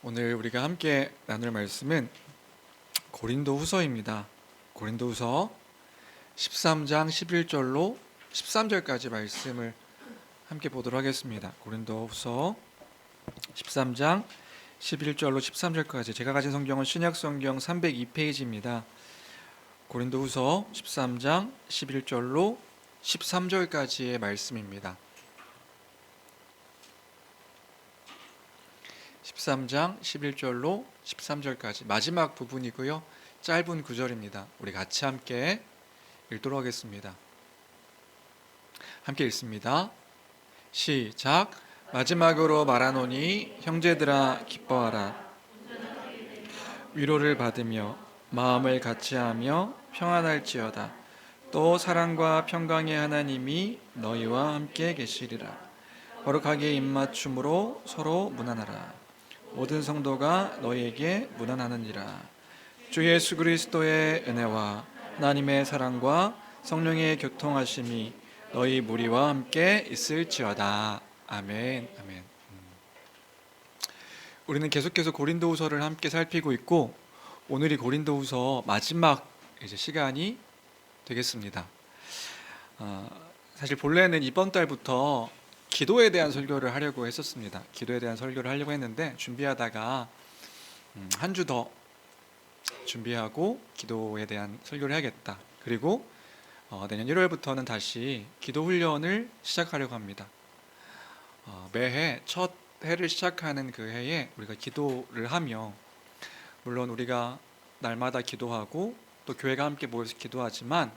오늘 우리가 함께 나눌 말씀은 고린도후서입니다. 고린도후서 13장 11절로 13절까지 말씀을 함께 보도록 하겠습니다. 고린도후서 13장 11절로 13절까지 제가 가진 성경은 신약성경 302페이지입니다. 고린도후서 13장 11절로 13절까지의 말씀입니다. 13장 11절로 13절까지 마지막 부분이고요. 짧은 구절입니다. 우리 같이 함께 읽도록 하겠습니다. 함께 읽습니다. 시작. 마지막으로 말하노니 형제들아 기뻐하라. 위로를 받으며 마음을 같이하며 평안할지어다. 또 사랑과 평강의 하나님이 너희와 함께 계시리라. 거룩하게 입맞춤으로 서로 문안하라. 모든 성도가 너희에게 문안하느니라. 주 예수 그리스도의 은혜와 하나님의 사랑과 성령의 교통하심이 너희 무리와 함께 있을지어다. 아멘. 아멘. 우리는 계속해서 고린도후서를 함께 살피고 있고 오늘이 고린도후서 마지막 시간이 되겠습니다. 사실 본래는 이번 달부터 기도에 대한 설교를 하려고 했었습니다. 기도에 대한 설교를 하려고 했는데 준비하다가 한 주 더 준비하고 기도에 대한 설교를 해야겠다. 그리고 내년 1월부터는 다시 기도 훈련을 시작하려고 합니다. 매해 첫 해를 시작하는 그 해에 우리가 기도를 하며, 물론 우리가 날마다 기도하고 또 교회가 함께 모여서 기도하지만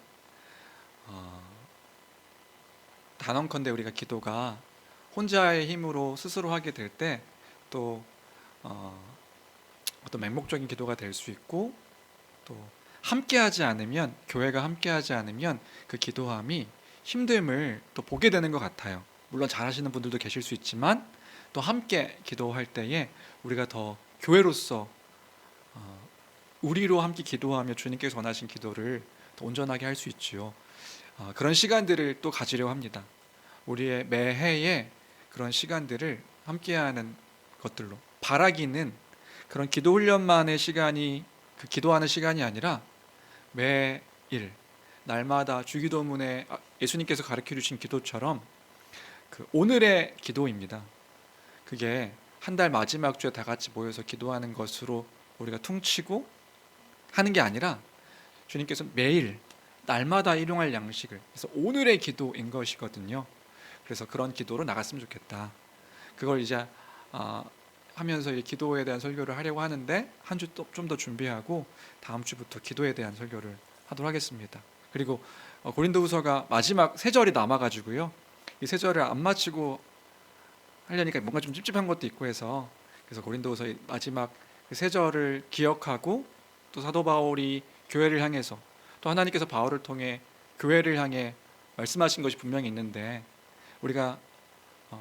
단언컨대 우리가 기도가 혼자의 힘으로 스스로 하게 될 때 또 어떤 맹목적인 기도가 될 수 있고, 또 함께하지 않으면, 교회가 함께하지 않으면 그 기도함이 힘듦을 또 보게 되는 것 같아요. 물론 잘하시는 분들도 계실 수 있지만 또 함께 기도할 때에 우리가 더 교회로서 우리로 함께 기도하며 주님께서 원하신 기도를 더 온전하게 할 수 있지요. 그런 시간들을 또 가지려고 합니다. 우리의 매해의 그런 시간들을 함께하는 것들로, 바라기는 그런 기도 훈련만의 시간이, 그 기도하는 시간이 아니라 매일 날마다 주기도문에 예수님께서 가르쳐 주신 기도처럼 그 오늘의 기도입니다. 그게 한 달 마지막 주에 다 같이 모여서 기도하는 것으로 우리가 퉁치고 하는 게 아니라 주님께서 매일 날마다 일용할 양식을, 그래서 오늘의 기도인 것이거든요. 그래서 그런 기도로 나갔으면 좋겠다. 그걸 이제 하면서 기도에 대한 설교를 하려고 하는데 한 주 좀 더 준비하고 다음 주부터 기도에 대한 설교를 하도록 하겠습니다. 그리고 고린도후서가 마지막 세 절이 남아가지고요, 이 세 절을 안 마치고 하려니까 뭔가 좀 찝찝한 것도 있고 해서, 그래서 고린도후서의 마지막 세 절을 기억하고 또 사도 바울이 교회를 향해서, 또 하나님께서 바울을 통해 교회를 향해 말씀하신 것이 분명히 있는데 우리가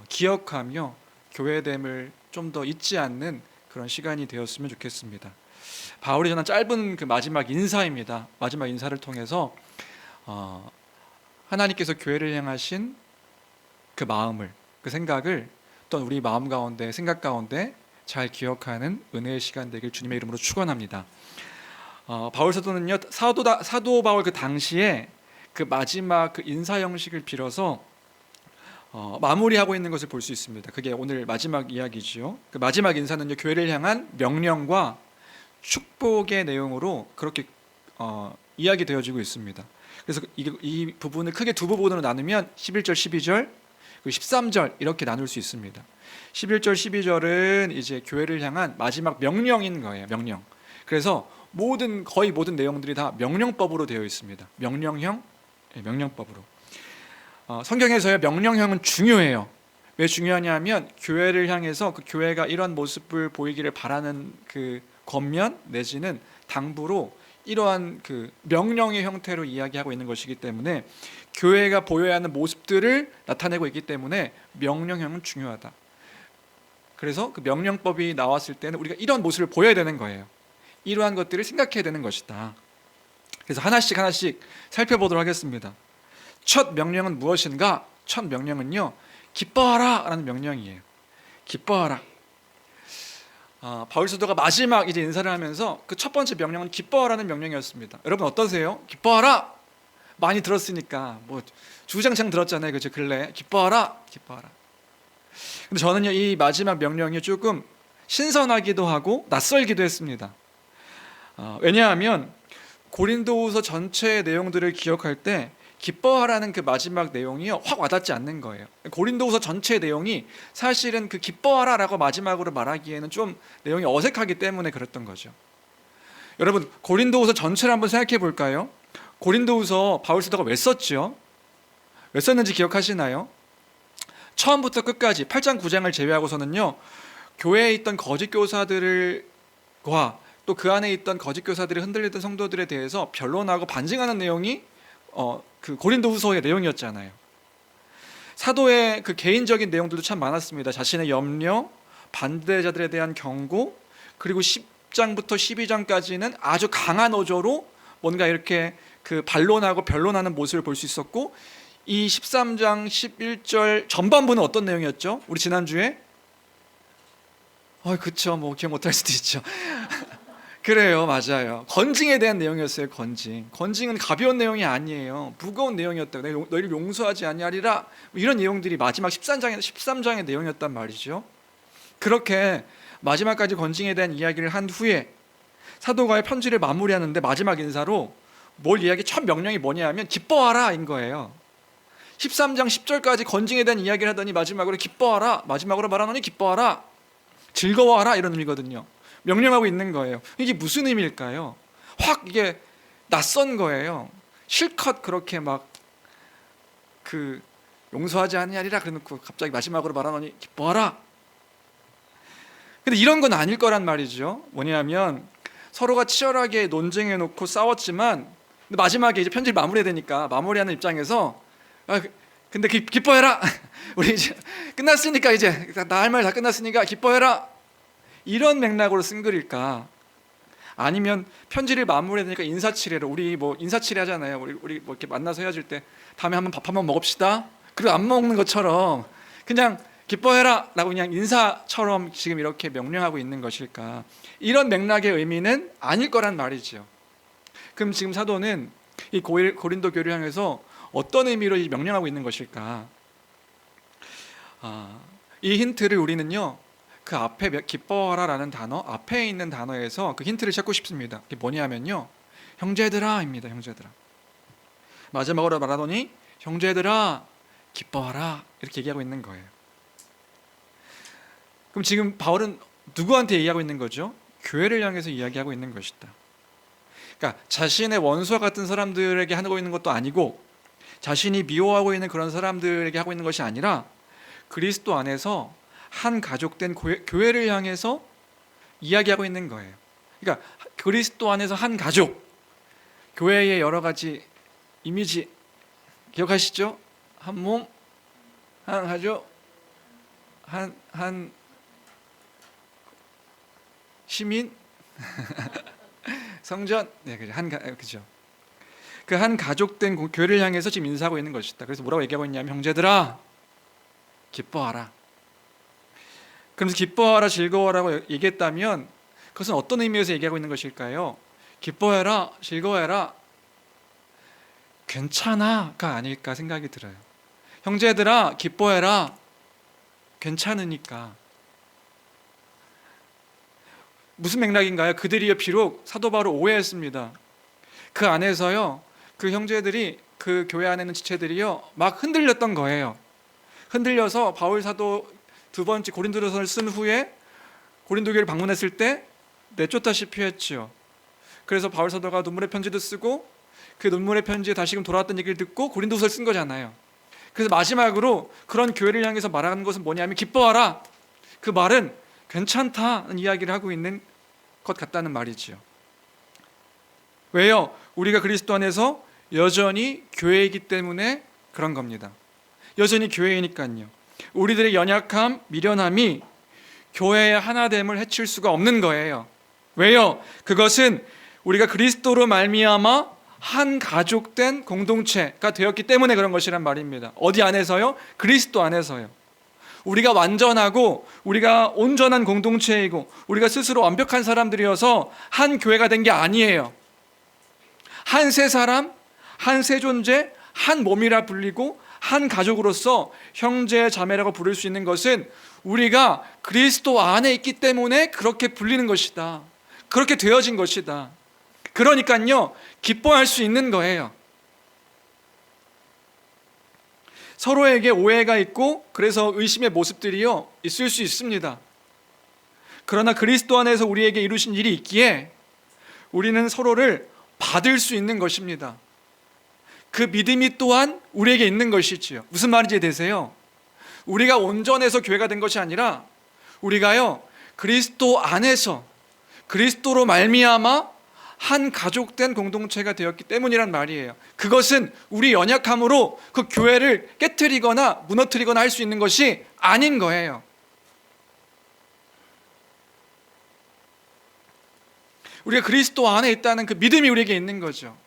기억하며 교회됨을 좀 더 잊지 않는 그런 시간이 되었으면 좋겠습니다. 바울이 전한 짧은 그 마지막 인사입니다. 마지막 인사를 통해서 하나님께서 교회를 향하신 그 마음을, 그 생각을 또 우리 마음 가운데, 생각 가운데 잘 기억하는 은혜의 시간 되길 주님의 이름으로 축원합니다. 바울 사도는요, 사도 바울 그 당시에 그 마지막 그 인사 형식을 빌어서 마무리하고 있는 것을 볼 수 있습니다. 그게 오늘 마지막 이야기지요. 그 마지막 인사는요, 교회를 향한 명령과 축복의 내용으로 그렇게 이야기되어지고 있습니다. 그래서 이 부분을 크게 두 부분으로 나누면 11절, 12절, 그리고 13절 이렇게 나눌 수 있습니다. 11절, 12절은 이제 교회를 향한 마지막 명령인 거예요. 명령. 그래서 거의 모든 내용들이 다 명령법으로 되어 있습니다. 명령형, 명령법으로. 성경에서의 명령형은 중요해요. 왜 중요하냐면 교회를 향해서 그 교회가 이런 모습을 보이기를 바라는 그 겉면 내지는 당부로 이러한 그 명령의 형태로 이야기하고 있는 것이기 때문에, 교회가 보여야 하는 모습들을 나타내고 있기 때문에 명령형은 중요하다. 그래서 그 명령법이 나왔을 때는 우리가 이런 모습을 보여야 되는 거예요. 이러한 것들을 생각해야 되는 것이다. 그래서 하나씩 살펴보도록 하겠습니다. 첫 명령은 무엇인가? 첫 명령은요, 기뻐하라 라는 명령이에요. 기뻐하라. 바울 사도가 마지막 이제 인사를 하면서 그 첫 번째 명령은 기뻐하라는 명령이었습니다. 여러분 어떠세요? 기뻐하라. 많이 들었으니까 뭐 주장창 들었잖아요, 그죠? 근래 기뻐하라, 기뻐하라. 근데 저는요 이 마지막 명령이 조금 신선하기도 하고 낯설기도 했습니다. 왜냐하면 고린도후서 전체의 내용들을 기억할 때 기뻐하라는 그 마지막 내용이 확 와닿지 않는 거예요. 고린도후서 전체의 내용이 사실은 그 기뻐하라라고 마지막으로 말하기에는 좀 내용이 어색하기 때문에 그랬던 거죠. 여러분 고린도후서 전체를 한번 생각해 볼까요? 고린도후서 바울 사도가 왜 썼죠? 왜 썼는지 기억하시나요? 처음부터 끝까지 8장 9장을 제외하고서는요 교회에 있던 거짓 교사들과 또 그 안에 있던 거짓 교사들이 흔들리던 성도들에 대해서 변론하고 반증하는 내용이 그 고린도후서의 내용이었잖아요. 사도의 그 개인적인 내용들도 참 많았습니다. 자신의 염려, 반대자들에 대한 경고, 그리고 10장부터 12장까지는 아주 강한 어조로 뭔가 이렇게 그 반론하고 변론하는 모습을 볼 수 있었고, 이 13장 11절 전반부는 어떤 내용이었죠? 우리 지난주에 그쵸, 뭐 기억 못할 수도 있죠. 그래요, 맞아요. 건징에 대한 내용이었어요. 건징은 가벼운 내용이 아니에요. 무거운 내용이었다. 내가 너희를 용서하지 아니하리라, 이런 내용들이 마지막 13장의 내용이었단 말이죠. 그렇게 마지막까지 건징에 대한 이야기를 한 후에 사도가의 편지를 마무리하는데 마지막 인사로 첫 명령이 뭐냐면 기뻐하라인 거예요. 13장 10절까지 건징에 대한 이야기를 하더니 마지막으로 기뻐하라, 마지막으로 말하노니 기뻐하라, 즐거워하라, 이런 의미거든요. 명령하고 있는 거예요. 이게 무슨 의미일까요? 확 이게 낯선 거예요. 실컷 그렇게 막 용서하지 아니하리라 그래놓고 갑자기 마지막으로 말하노니 기뻐하라. 근데 이런 건 아닐 거란 말이죠. 뭐냐면 서로가 치열하게 논쟁해 놓고 싸웠지만 근데 마지막에 이제 편지를 마무리해야 되니까 마무리하는 입장에서 근데 기뻐해라. 우리 이제 끝났으니까 이제 나 할 말 다 끝났으니까 기뻐해라. 이런 맥락으로 쓴 글일까? 아니면 편지를 마무리해야 되니까 인사치레로, 우리 뭐 인사치레 하잖아요. 우리 뭐 이렇게 만나서 헤어질 때 다음에 한번 밥 한번 먹읍시다. 그리고 안 먹는 것처럼 그냥 기뻐해라라고 그냥 인사처럼 지금 이렇게 명령하고 있는 것일까? 이런 맥락의 의미는 아닐 거란 말이죠. 그럼 지금 사도는 이 고린도 교회를 향해서 어떤 의미로 명령하고 있는 것일까? 이 힌트를 우리는요 그 앞에 기뻐하라라는 단어 앞에 있는 단어에서 그 힌트를 찾고 싶습니다. 그게 뭐냐면요 형제들아입니다. 형제들아. 마지막으로 말하더니 형제들아 기뻐하라, 이렇게 얘기하고 있는 거예요. 그럼 지금 바울은 누구한테 얘기하고 있는 거죠? 교회를 향해서 이야기하고 있는 것이다. 그러니까 자신의 원수와 같은 사람들에게 하고 있는 것도 아니고 자신이 미워하고 있는 그런 사람들에게 하고 있는 것이 아니라 그리스도 안에서 한 가족된 교회를 향해서 이야기하고 있는 거예요. 그러니까 그리스도 안에서 한 가족, 교회의 여러 가지 이미지 기억하시죠? 한 몸, 한 가족, 한 시민, 성전, 네, 그죠. 그 한 가족된 교회를 향해서 지금 인사하고 있는 것이다. 그래서 뭐라고 얘기하고 있냐면 형제들아 기뻐하라. 그러면서 기뻐하라, 즐거워라고 얘기했다면 그것은 어떤 의미에서 얘기하고 있는 것일까요? 기뻐해라, 즐거워해라, 괜찮아가 아닐까 생각이 들어요. 형제들아 기뻐해라, 괜찮으니까. 무슨 맥락인가요? 그들이요 비록 사도 바울을 오해했습니다. 그 안에서요 그 형제들이, 그 교회 안에 있는 지체들이요 막 흔들렸던 거예요. 흔들려서 바울 사도 두 번째 고린도전서를 쓴 후에 고린도 교회를 방문했을 때 내쫓다시피 했죠. 그래서 바울 사도가 눈물의 편지도 쓰고 그 눈물의 편지에 다시금 돌아왔던 얘기를 듣고 고린도서를 쓴 거잖아요. 그래서 마지막으로 그런 교회를 향해서 말하는 것은 뭐냐면 기뻐하라. 그 말은 괜찮다는 이야기를 하고 있는 것 같다는 말이지요. 왜요? 우리가 그리스도 안에서 여전히 교회이기 때문에 그런 겁니다. 여전히 교회이니까요. 우리들의 연약함, 미련함이 교회의 하나됨을 해칠 수가 없는 거예요. 왜요? 그것은 우리가 그리스도로 말미암아 한 가족된 공동체가 되었기 때문에 그런 것이란 말입니다. 어디 안에서요? 그리스도 안에서요. 우리가 완전하고 우리가 온전한 공동체이고 우리가 스스로 완벽한 사람들이어서 한 교회가 된 게 아니에요. 한 세 사람, 한 세 존재, 한 몸이라 불리고 한 가족으로서 형제 자매라고 부를 수 있는 것은 우리가 그리스도 안에 있기 때문에 그렇게 불리는 것이다. 그렇게 되어진 것이다. 그러니까요, 기뻐할 수 있는 거예요. 서로에게 오해가 있고 그래서 의심의 모습들이요 있을 수 있습니다. 그러나 그리스도 안에서 우리에게 이루신 일이 있기에 우리는 서로를 받을 수 있는 것입니다. 그 믿음이 또한 우리에게 있는 것이지요. 무슨 말인지 되세요? 우리가 온전해서 교회가 된 것이 아니라 우리가요 그리스도 안에서 그리스도로 말미암아 한 가족된 공동체가 되었기 때문이란 말이에요. 그것은 우리 연약함으로 그 교회를 깨트리거나 무너뜨리거나 할 수 있는 것이 아닌 거예요. 우리가 그리스도 안에 있다는 그 믿음이 우리에게 있는 거죠.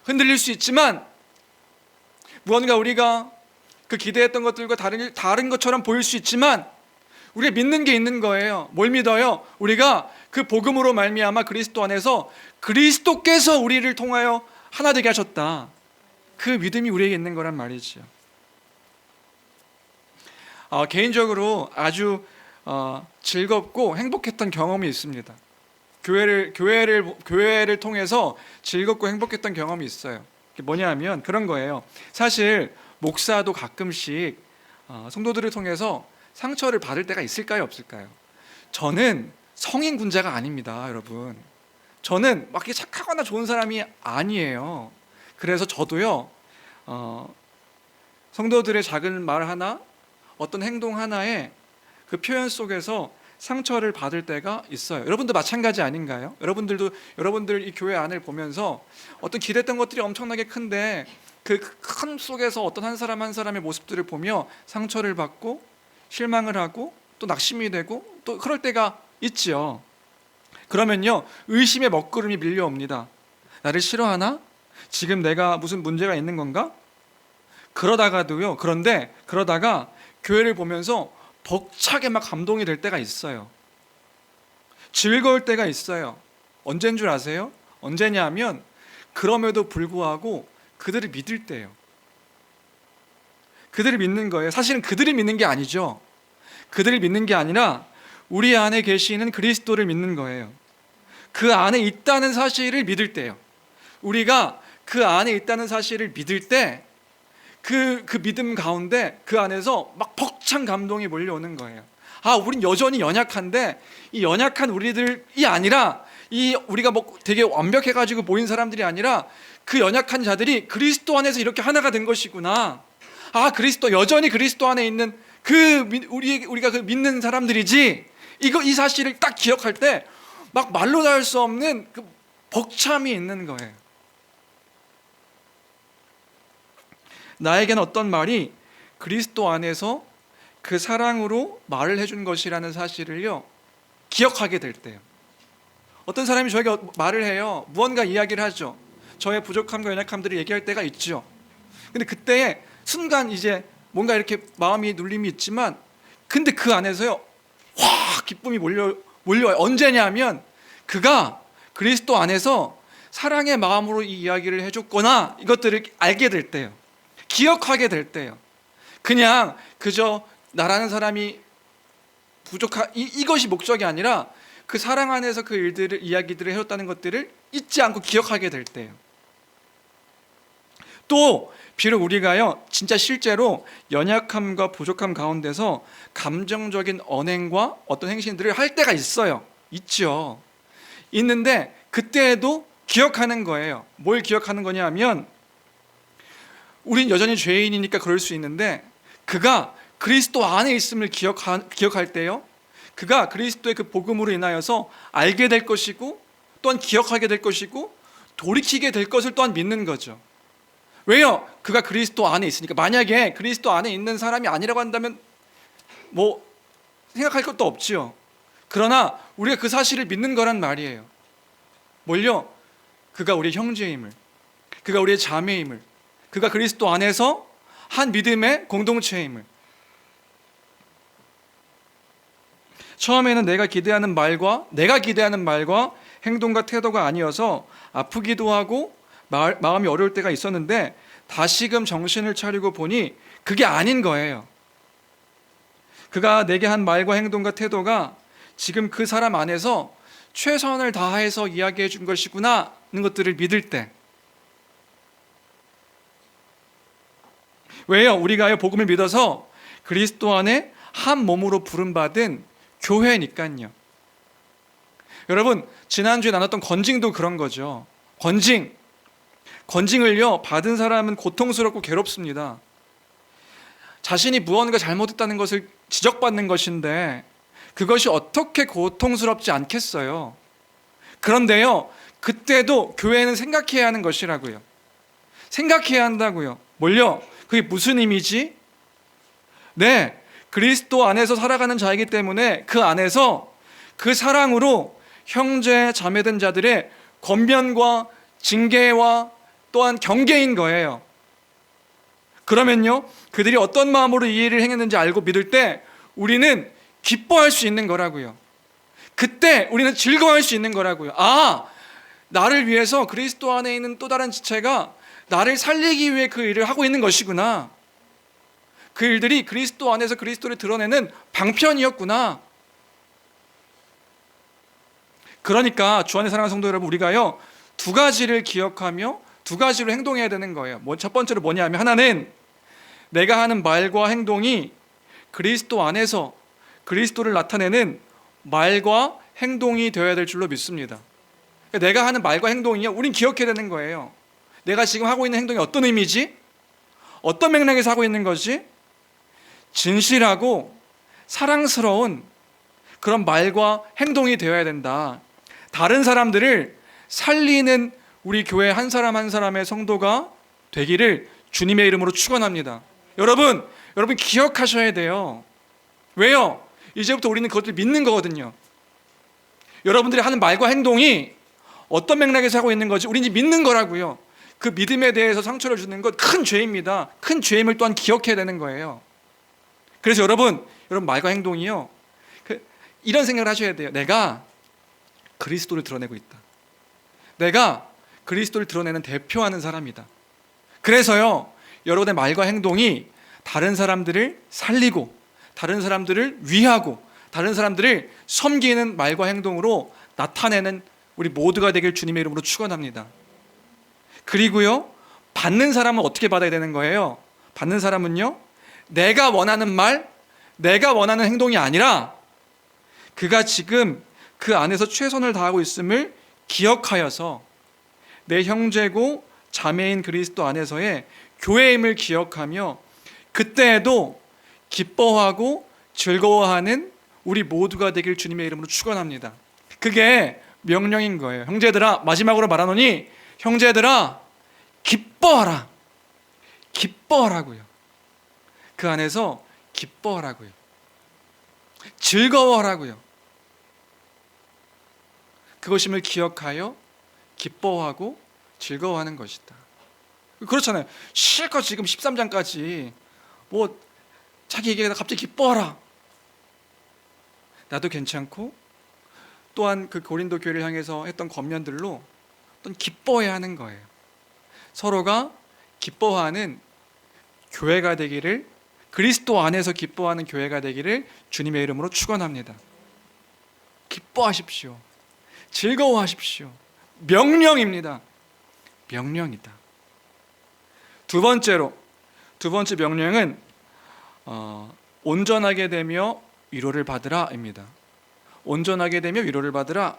흔들릴 수 있지만 무언가 우리가 그 기대했던 것들과 다른 것처럼 보일 수 있지만 우리가 믿는 게 있는 거예요. 뭘 믿어요? 우리가 그 복음으로 말미암아 그리스도 안에서 그리스도께서 우리를 통하여 하나 되게 하셨다. 그 믿음이 우리에게 있는 거란 말이죠. 개인적으로 아주 즐겁고 행복했던 경험이 있습니다. 교회를 통해서 즐겁고 행복했던 경험이 있어요. 그게 뭐냐면 그런 거예요. 사실 목사도 가끔씩 성도들을 통해서 상처를 받을 때가 있을까요, 없을까요? 저는 성인 군자가 아닙니다, 여러분. 저는 막 착하거나 좋은 사람이 아니에요. 그래서 저도요, 성도들의 작은 말 하나, 어떤 행동 하나에 그 표현 속에서 상처를 받을 때가 있어요. 여러분도 마찬가지 아닌가요? 여러분들 이 교회 안을 보면서 어떤 기대했던 것들이 엄청나게 큰데 그 큰 속에서 어떤 한 사람 한 사람의 모습들을 보며 상처를 받고 실망을 하고 또 낙심이 되고 또 그럴 때가 있지요. 그러면요 의심의 먹구름이 밀려옵니다. 나를 싫어하나? 지금 내가 무슨 문제가 있는 건가? 그러다가 교회를 보면서 벅차게 막 감동이 될 때가 있어요. 즐거울 때가 있어요. 언제인 줄 아세요? 언제냐면 그럼에도 불구하고 그들을 믿을 때예요. 그들을 믿는 거예요. 사실은 그들을 믿는 게 아니죠. 그들을 믿는 게 아니라 우리 안에 계시는 그리스도를 믿는 거예요. 그 안에 있다는 사실을 믿을 때요. 우리가 그 안에 있다는 사실을 믿을 때 그 믿음 가운데 그 안에서 막 벅찬 감동이 몰려오는 거예요. 우린 여전히 연약한데 이 연약한 우리들이 아니라 우리가 뭐 되게 완벽해가지고 모인 사람들이 아니라 그 연약한 자들이 그리스도 안에서 이렇게 하나가 된 것이구나. 여전히 그리스도 안에 있는 우리가 그 믿는 사람들이지. 이 사실을 딱 기억할 때 막 말로 다 할 수 없는 그 벅참이 있는 거예요. 나에게는 어떤 말이 그리스도 안에서 그 사랑으로 말을 해준 것이라는 사실을요 기억하게 될 때요. 어떤 사람이 저에게 말을 해요. 무언가 이야기를 하죠. 저의 부족함과 연약함들을 얘기할 때가 있죠. 근데 그때에 순간 이제 뭔가 이렇게 마음이 눌림이 있지만 근데 그 안에서요 확 기쁨이 몰려와요. 언제냐면 그가 그리스도 안에서 사랑의 마음으로 이 이야기를 해줬거나 이것들을 알게 될 때요. 기억하게 될 때요. 그냥 그저 나라는 사람이 이것이 목적이 아니라 그 사랑 안에서 그 이야기들을 해줬다는 것들을 잊지 않고 기억하게 될 때요. 또 비록 우리가요 진짜 실제로 연약함과 부족함 가운데서 감정적인 언행과 어떤 행신들을 할 때가 있죠. 있는데 그때에도 기억하는 거예요. 뭘 기억하는 거냐 하면 우린 여전히 죄인이니까 그럴 수 있는데 그가 그리스도 안에 있음을 기억할 때요 그가 그리스도의 그 복음으로 인하여서 알게 될 것이고 또한 기억하게 될 것이고 돌이키게 될 것을 또한 믿는 거죠. 왜요? 그가 그리스도 안에 있으니까. 만약에 그리스도 안에 있는 사람이 아니라고 한다면 뭐 생각할 것도 없지요. 그러나 우리가 그 사실을 믿는 거란 말이에요. 뭘요? 그가 우리의 형제임을, 그가 우리의 자매임을, 그가 그리스도 안에서 한 믿음의 공동체임을. 처음에는 내가 기대하는 말과 행동과 태도가 아니어서 아프기도 하고 마음이 어려울 때가 있었는데 다시금 정신을 차리고 보니 그게 아닌 거예요. 그가 내게 한 말과 행동과 태도가 지금 그 사람 안에서 최선을 다해서 이야기해 준 것이구나 하는 것들을 믿을 때. 왜요? 우리가요 복음을 믿어서 그리스도 안에 한 몸으로 부름받은 교회니까요. 여러분, 지난주에 나눴던 건징도 그런 거죠. 건징을요 받은 사람은 고통스럽고 괴롭습니다. 자신이 무언가 잘못했다는 것을 지적받는 것인데 그것이 어떻게 고통스럽지 않겠어요. 그런데요, 그때도 교회는 생각해야 하는 것이라고요. 생각해야 한다고요. 뭘요? 그게 무슨 의미지? 네, 그리스도 안에서 살아가는 자이기 때문에 그 안에서 그 사랑으로 형제 자매된 자들의 권면과 징계와 또한 경계인 거예요. 그러면요, 그들이 어떤 마음으로 이 일을 행했는지 알고 믿을 때 우리는 기뻐할 수 있는 거라고요. 그때 우리는 즐거워할 수 있는 거라고요. 아, 나를 위해서 그리스도 안에 있는 또 다른 지체가 나를 살리기 위해 그 일을 하고 있는 것이구나. 그 일들이 그리스도 안에서 그리스도를 드러내는 방편이었구나. 그러니까 주 안에 사랑하는 성도 여러분, 우리가요 두 가지를 기억하며 두 가지로 행동해야 되는 거예요. 첫 번째로 뭐냐면, 하나는 내가 하는 말과 행동이 그리스도 안에서 그리스도를 나타내는 말과 행동이 되어야 될 줄로 믿습니다. 그러니까 내가 하는 말과 행동이요, 우린 기억해야 되는 거예요. 내가 지금 하고 있는 행동이 어떤 의미지? 어떤 맥락에서 하고 있는 거지? 진실하고 사랑스러운 그런 말과 행동이 되어야 된다. 다른 사람들을 살리는 우리 교회 한 사람 한 사람의 성도가 되기를 주님의 이름으로 축원합니다. 여러분 기억하셔야 돼요. 왜요? 이제부터 우리는 그것을 믿는 거거든요. 여러분들이 하는 말과 행동이 어떤 맥락에서 하고 있는 거지? 우리는 믿는 거라고요. 그 믿음에 대해서 상처를 주는 것 큰 죄입니다. 큰 죄임을 또한 기억해야 되는 거예요. 그래서 여러분 말과 행동이요, 이런 생각을 하셔야 돼요. 내가 그리스도를 드러내고 있다. 내가 그리스도를 드러내는 대표하는 사람이다. 그래서요, 여러분의 말과 행동이 다른 사람들을 살리고 다른 사람들을 위하고 다른 사람들을 섬기는 말과 행동으로 나타내는 우리 모두가 되길 주님의 이름으로 축원합니다. 그리고요, 받는 사람은 어떻게 받아야 되는 거예요? 받는 사람은요, 내가 원하는 말, 내가 원하는 행동이 아니라 그가 지금 그 안에서 최선을 다하고 있음을 기억하여서 내 형제고 자매인 그리스도 안에서의 교회임을 기억하며 그때에도 기뻐하고 즐거워하는 우리 모두가 되길 주님의 이름으로 축원합니다. 그게 명령인 거예요. 형제들아, 마지막으로 말하노니 형제들아 기뻐하라. 기뻐하라고요. 그 안에서 기뻐하라고요. 즐거워하라고요. 그것임을 기억하여 기뻐하고 즐거워하는 것이다. 그렇잖아요. 실컷 지금 13장까지 자기 얘기가 갑자기 기뻐하라. 나도 괜찮고 또한 그 고린도 교회를 향해서 했던 권면들로 또 기뻐해야 하는 거예요. 서로가 기뻐하는 교회가 되기를, 그리스도 안에서 기뻐하는 교회가 되기를 주님의 이름으로 축원합니다. 기뻐하십시오. 즐거워하십시오. 명령입니다. 명령이다. 두 번째 명령은 온전하게 되며 위로를 받으라입니다. 온전하게 되며 위로를 받으라.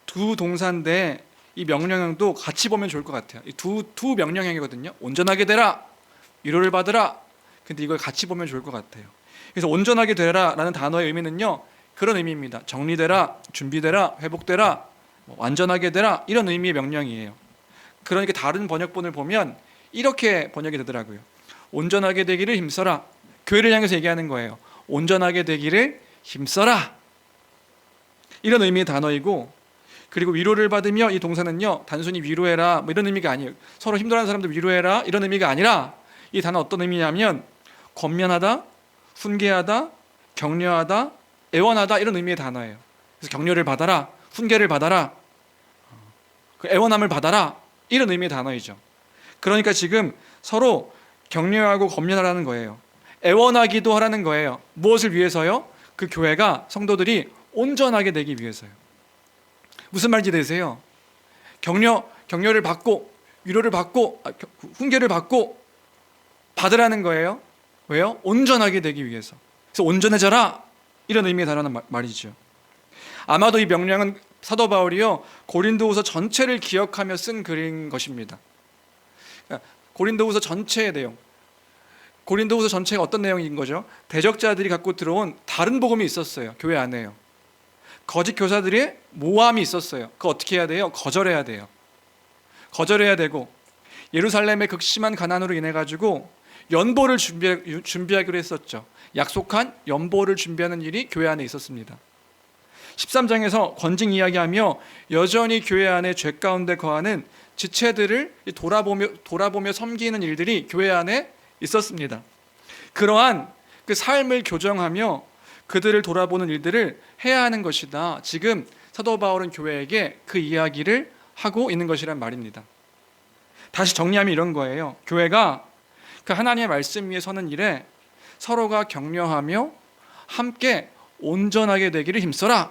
두 동사인데 이 명령형도 같이 보면 좋을 것 같아요. 두 명령형이거든요. 온전하게 되라, 위로를 받으라. 근데 이걸 같이 보면 좋을 것 같아요. 그래서 온전하게 되라라는 단어의 의미는요, 그런 의미입니다. 정리되라, 준비되라, 회복되라, 완전하게 되라, 이런 의미의 명령이에요. 그러니까 다른 번역본을 보면 이렇게 번역이 되더라고요. 온전하게 되기를 힘써라. 교회를 향해서 얘기하는 거예요. 온전하게 되기를 힘써라. 이런 의미의 단어이고, 그리고 위로를 받으며, 이 동사는요 단순히 위로해라 이런 의미가 아니에요. 서로 힘들어하는 사람들 위로해라 이런 의미가 아니라, 이 단어 어떤 의미냐면 권면하다, 훈계하다, 격려하다, 애원하다 이런 의미의 단어예요. 그래서 격려를 받아라, 훈계를 받아라, 그 애원함을 받아라 이런 의미의 단어이죠. 그러니까 지금 서로 격려하고 검련하라는 거예요. 애원하기도 하라는 거예요. 무엇을 위해서요? 그 교회가, 성도들이 온전하게 되기 위해서요. 무슨 말인지 되세요? 격려를 받고 위로를 받고 훈계를 받고 받으라는 거예요. 왜요? 온전하게 되기 위해서. 그래서 온전해져라 이런 의미의 단어는 말이죠. 아마도 이 명령은 사도 바울이요 고린도후서 전체를 기억하며 쓴 글인 것입니다. 고린도후서 전체의 내용, 고린도후서 전체가 어떤 내용인 거죠? 대적자들이 갖고 들어온 다른 복음이 있었어요. 교회 안에요. 거짓 교사들의 모함이 있었어요. 그거 어떻게 해야 돼요? 거절해야 돼요. 거절해야 되고, 예루살렘의 극심한 가난으로 인해 가지고 연보를 준비하기로 했었죠. 약속한 연보를 준비하는 일이 교회 안에 있었습니다. 13장에서 권징 이야기하며 여전히 교회 안에 죄 가운데 거하는 지체들을 돌아보며 섬기는 일들이 교회 안에 있었습니다. 그러한 그 삶을 교정하며 그들을 돌아보는 일들을 해야 하는 것이다. 지금 사도 바울은 교회에게 그 이야기를 하고 있는 것이란 말입니다. 다시 정리하면 이런 거예요. 교회가 그 하나님의 말씀 위에 서는 일에 서로가 격려하며 함께 온전하게 되기를 힘써라.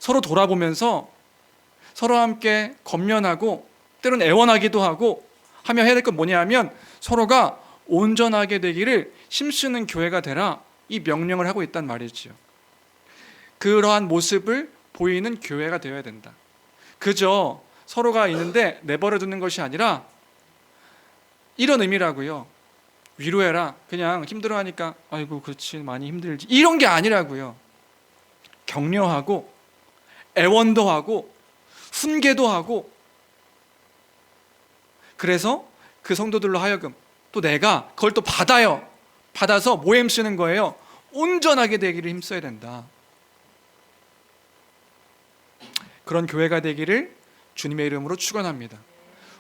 서로 돌아보면서 서로 함께 검련하고 때로는 애원하기도 하고 하며 해야 될 건 뭐냐 하면 서로가 온전하게 되기를 힘쓰는 교회가 되라. 이 명령을 하고 있단 말이지요. 그러한 모습을 보이는 교회가 되어야 된다. 그저 서로가 있는데 내버려 두는 것이 아니라 이런 의미라고요. 위로해라. 그냥 힘들어하니까 아이고 그렇지 많이 힘들지 이런 게 아니라고요. 격려하고 애원도 하고 훈계도 하고, 그래서 그 성도들로 하여금 또 내가 그걸 또 받아서 뭐 힘쓰는 거예요? 온전하게 되기를 힘써야 된다. 그런 교회가 되기를 주님의 이름으로 축원합니다.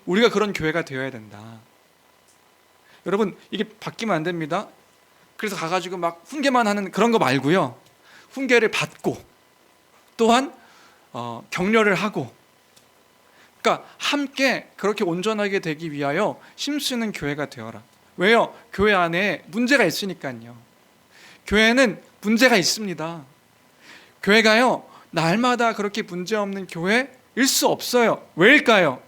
우리가 그런 교회가 되어야 된다. 여러분 이게 바뀌면 안 됩니다. 그래서 가가지고 막 훈계만 하는 그런 거 말고요. 훈계를 받고 또한 격려를 하고, 그러니까 함께 그렇게 온전하게 되기 위하여 힘쓰는 교회가 되어라. 왜요? 교회 안에 문제가 있으니까요. 교회는 문제가 있습니다. 교회가요 날마다 그렇게 문제없는 교회일 수 없어요. 왜일까요?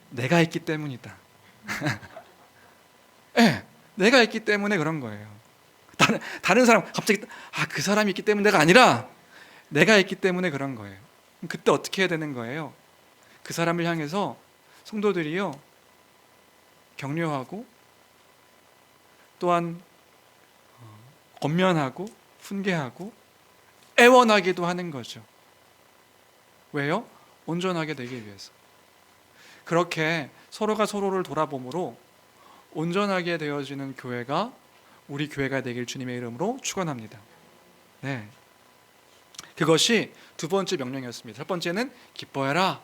내가 있기 때문이다. 네, 내가 있기 때문에 그런 거예요. 다른 사람 갑자기 그 사람이 있기 때문에가 아니라 내가 있기 때문에 그런 거예요. 그때 어떻게 해야 되는 거예요? 그 사람을 향해서 성도들이요 격려하고 또한 권면하고 훈계하고 애원하기도 하는 거죠. 왜요? 온전하게 되기 위해서. 그렇게 서로가 서로를 돌아봄으로 온전하게 되어지는 교회가 우리 교회가 되길 주님의 이름으로 축원합니다. 네, 그것이 두 번째 명령이었습니다. 첫 번째는 기뻐해라.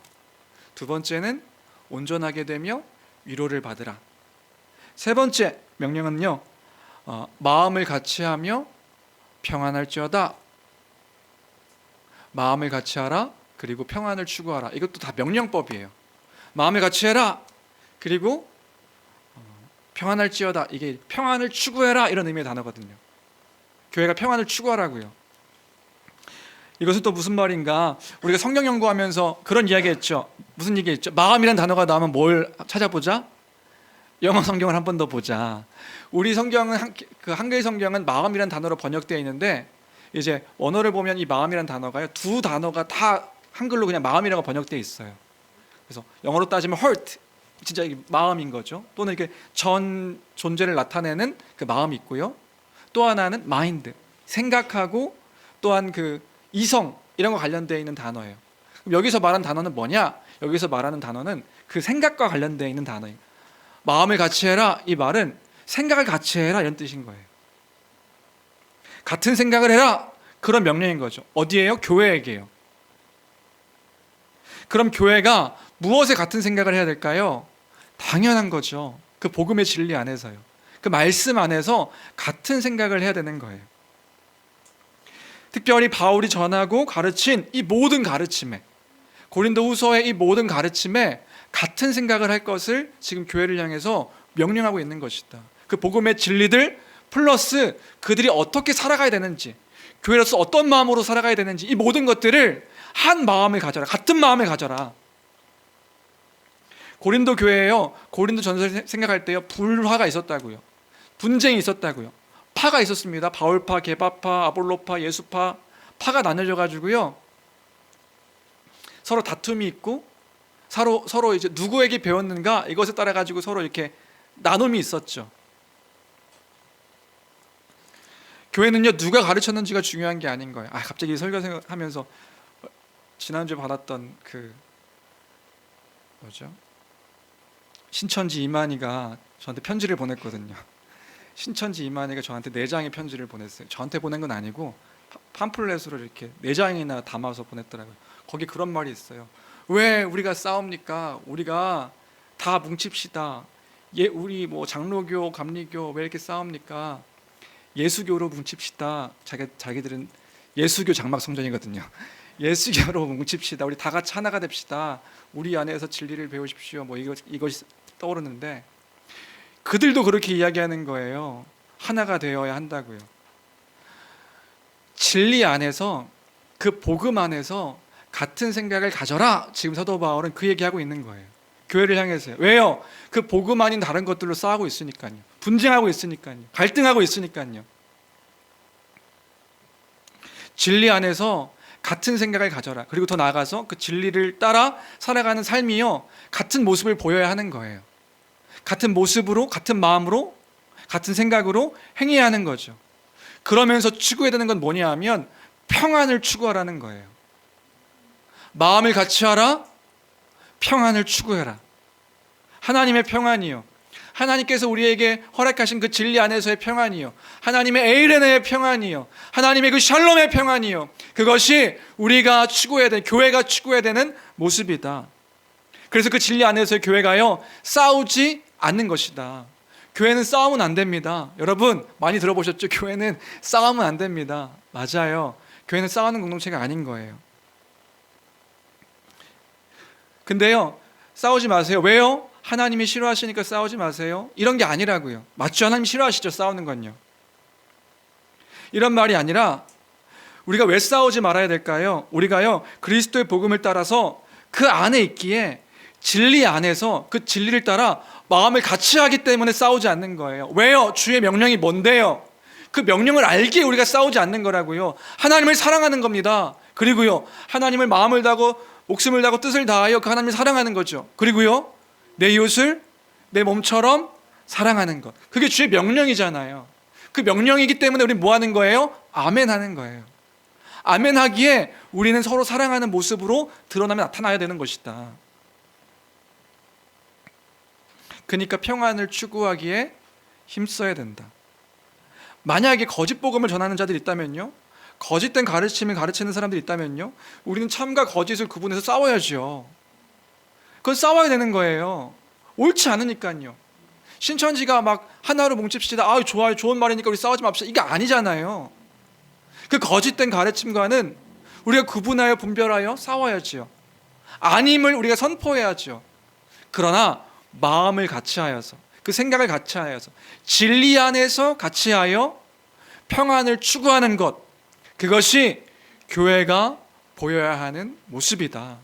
두 번째는 온전하게 되며 위로를 받으라. 세 번째 명령은요 마음을 같이하며 평안할지어다. 마음을 같이하라. 그리고 평안을 추구하라. 이것도 다 명령법이에요. 마음을 같이해라. 그리고 평안할지어다. 이게 평안을 추구해라 이런 의미의 단어거든요. 교회가 평안을 추구하라고요. 이것은 또 무슨 말인가? 우리가 성경 연구하면서 그런 이야기했죠. 무슨 얘기했죠? 마음이란 단어가 나오면 뭘 찾아보자? 영어 성경을 한 번 더 보자. 우리 성경은 한글 성경은 마음이란 단어로 번역되어 있는데 이제 원어를 보면 이 마음이란 단어가요 두 단어가 다 한글로 그냥 마음이라고 번역되어 있어요. 그래서 영어로 따지면 heart, 진짜 이게 마음인 거죠. 또는 이렇게 전 존재를 나타내는 그 마음이 있고요. 또 하나는 mind, 생각하고 또한 그 이성 이런 거 관련되어 있는 단어예요. 그럼 여기서 말하는 단어는 뭐냐? 여기서 말하는 단어는 그 생각과 관련되어 있는 단어예요. 마음을 같이 해라. 이 말은 생각을 같이 해라 이런 뜻인 거예요. 같은 생각을 해라. 그런 명령인 거죠. 어디에요? 교회에게요. 그럼 교회가 무엇에 같은 생각을 해야 될까요? 당연한 거죠. 그 복음의 진리 안에서요. 그 말씀 안에서 같은 생각을 해야 되는 거예요. 특별히 바울이 전하고 가르친 이 모든 가르침에, 고린도후서의 이 모든 가르침에 같은 생각을 할 것을 지금 교회를 향해서 명령하고 있는 것이다. 그 복음의 진리들 플러스 그들이 어떻게 살아가야 되는지, 교회로서 어떤 마음으로 살아가야 되는지, 이 모든 것들을 한 마음을 가져라, 같은 마음을 가져라. 고린도 교회에요, 고린도 전서를 생각할 때요, 불화가 있었다고요. 분쟁이 있었다고요. 파가 있었습니다. 바울파, 게바파, 아볼로파, 예수파, 파가 나눠져 가지고요, 서로 다툼이 있고 서로 이제 누구에게 배웠는가 이것에 따라 가지고 서로 이렇게 나눔이 있었죠. 교회는요, 누가 가르쳤는지가 중요한 게 아닌 거예요. 갑자기 설교 생각하면서 지난주에 받았던 그 뭐죠? 신천지 이만희가 저한테 편지를 보냈거든요. 신천지 이만희가 저한테 4장의 편지를 보냈어요. 저한테 보낸 건 아니고 팜플렛으로 이렇게 4장이나 담아서 보냈더라고요. 거기 그런 말이 있어요. 왜 우리가 싸웁니까? 우리가 다 뭉칩시다. 우리 뭐 장로교, 감리교 왜 이렇게 싸웁니까? 예수교로 뭉칩시다. 자기들은 예수교 장막 성전이거든요. 예수교로 뭉칩시다. 우리 다 같이 하나가 됩시다. 우리 안에서 진리를 배우십시오. 뭐 이것이 떠오르는데, 그들도 그렇게 이야기하는 거예요. 하나가 되어야 한다고요. 진리 안에서, 그 복음 안에서 같은 생각을 가져라. 지금 사도 바울은 그 얘기하고 있는 거예요. 교회를 향해서요. 왜요? 그 복음 아닌 다른 것들로 싸우고 있으니까요. 분쟁하고 있으니까요. 갈등하고 있으니까요. 진리 안에서 같은 생각을 가져라. 그리고 더 나아가서 그 진리를 따라 살아가는 삶이요, 같은 모습을 보여야 하는 거예요. 같은 모습으로, 같은 마음으로, 같은 생각으로 행해야 하는 거죠. 그러면서 추구해야 되는 건 뭐냐 하면 평안을 추구하라는 거예요. 마음을 같이 하라, 평안을 추구해라. 하나님의 평안이요, 하나님께서 우리에게 허락하신 그 진리 안에서의 평안이요, 하나님의 에이레네의 평안이요, 하나님의 그 샬롬의 평안이요, 그것이 우리가 추구해야 되는, 교회가 추구해야 되는 모습이다. 그래서 그 진리 안에서의 교회가요, 싸우지 않는 것이다. 교회는 싸우면 안 됩니다. 여러분 많이 들어보셨죠? 교회는 싸우면 안 됩니다. 맞아요. 교회는 싸우는 공동체가 아닌 거예요. 근데요, 싸우지 마세요. 왜요? 하나님이 싫어하시니까 싸우지 마세요. 이런 게 아니라고요. 맞죠? 하나님이 싫어하시죠, 싸우는 건요. 이런 말이 아니라 우리가 왜 싸우지 말아야 될까요? 우리가요, 그리스도의 복음을 따라서 그 안에 있기에, 진리 안에서 그 진리를 따라 마음을 같이 하기 때문에 싸우지 않는 거예요. 왜요? 주의 명령이 뭔데요? 그 명령을 알기에 우리가 싸우지 않는 거라고요. 하나님을 사랑하는 겁니다. 그리고요, 하나님을 마음을 다하고 목숨을 다하고 뜻을 다하여 그 하나님을 사랑하는 거죠. 그리고요, 내 이웃을 내 몸처럼 사랑하는 것. 그게 주의 명령이잖아요. 그 명령이기 때문에 우리는 뭐 하는 거예요? 아멘 하는 거예요. 아멘 하기에 우리는 서로 사랑하는 모습으로 드러나며 나타나야 되는 것이다. 그러니까 평안을 추구하기에 힘써야 된다. 만약에 거짓 복음을 전하는 자들이 있다면요, 거짓된 가르침을 가르치는 사람들이 있다면요, 우리는 참과 거짓을 구분해서 싸워야죠. 그건 싸워야 되는 거예요. 옳지 않으니까요. 신천지가 막 하나로 뭉칩시다, 좋아요, 좋은 말이니까 우리 싸우지 맙시다, 이게 아니잖아요. 그 거짓된 가르침과는 우리가 구분하여 분별하여 싸워야지요. 아님을 우리가 선포해야죠. 그러나 마음을 같이 하여서, 그 생각을 같이 하여서, 진리 안에서 같이 하여 평안을 추구하는 것, 그것이 교회가 보여야 하는 모습이다.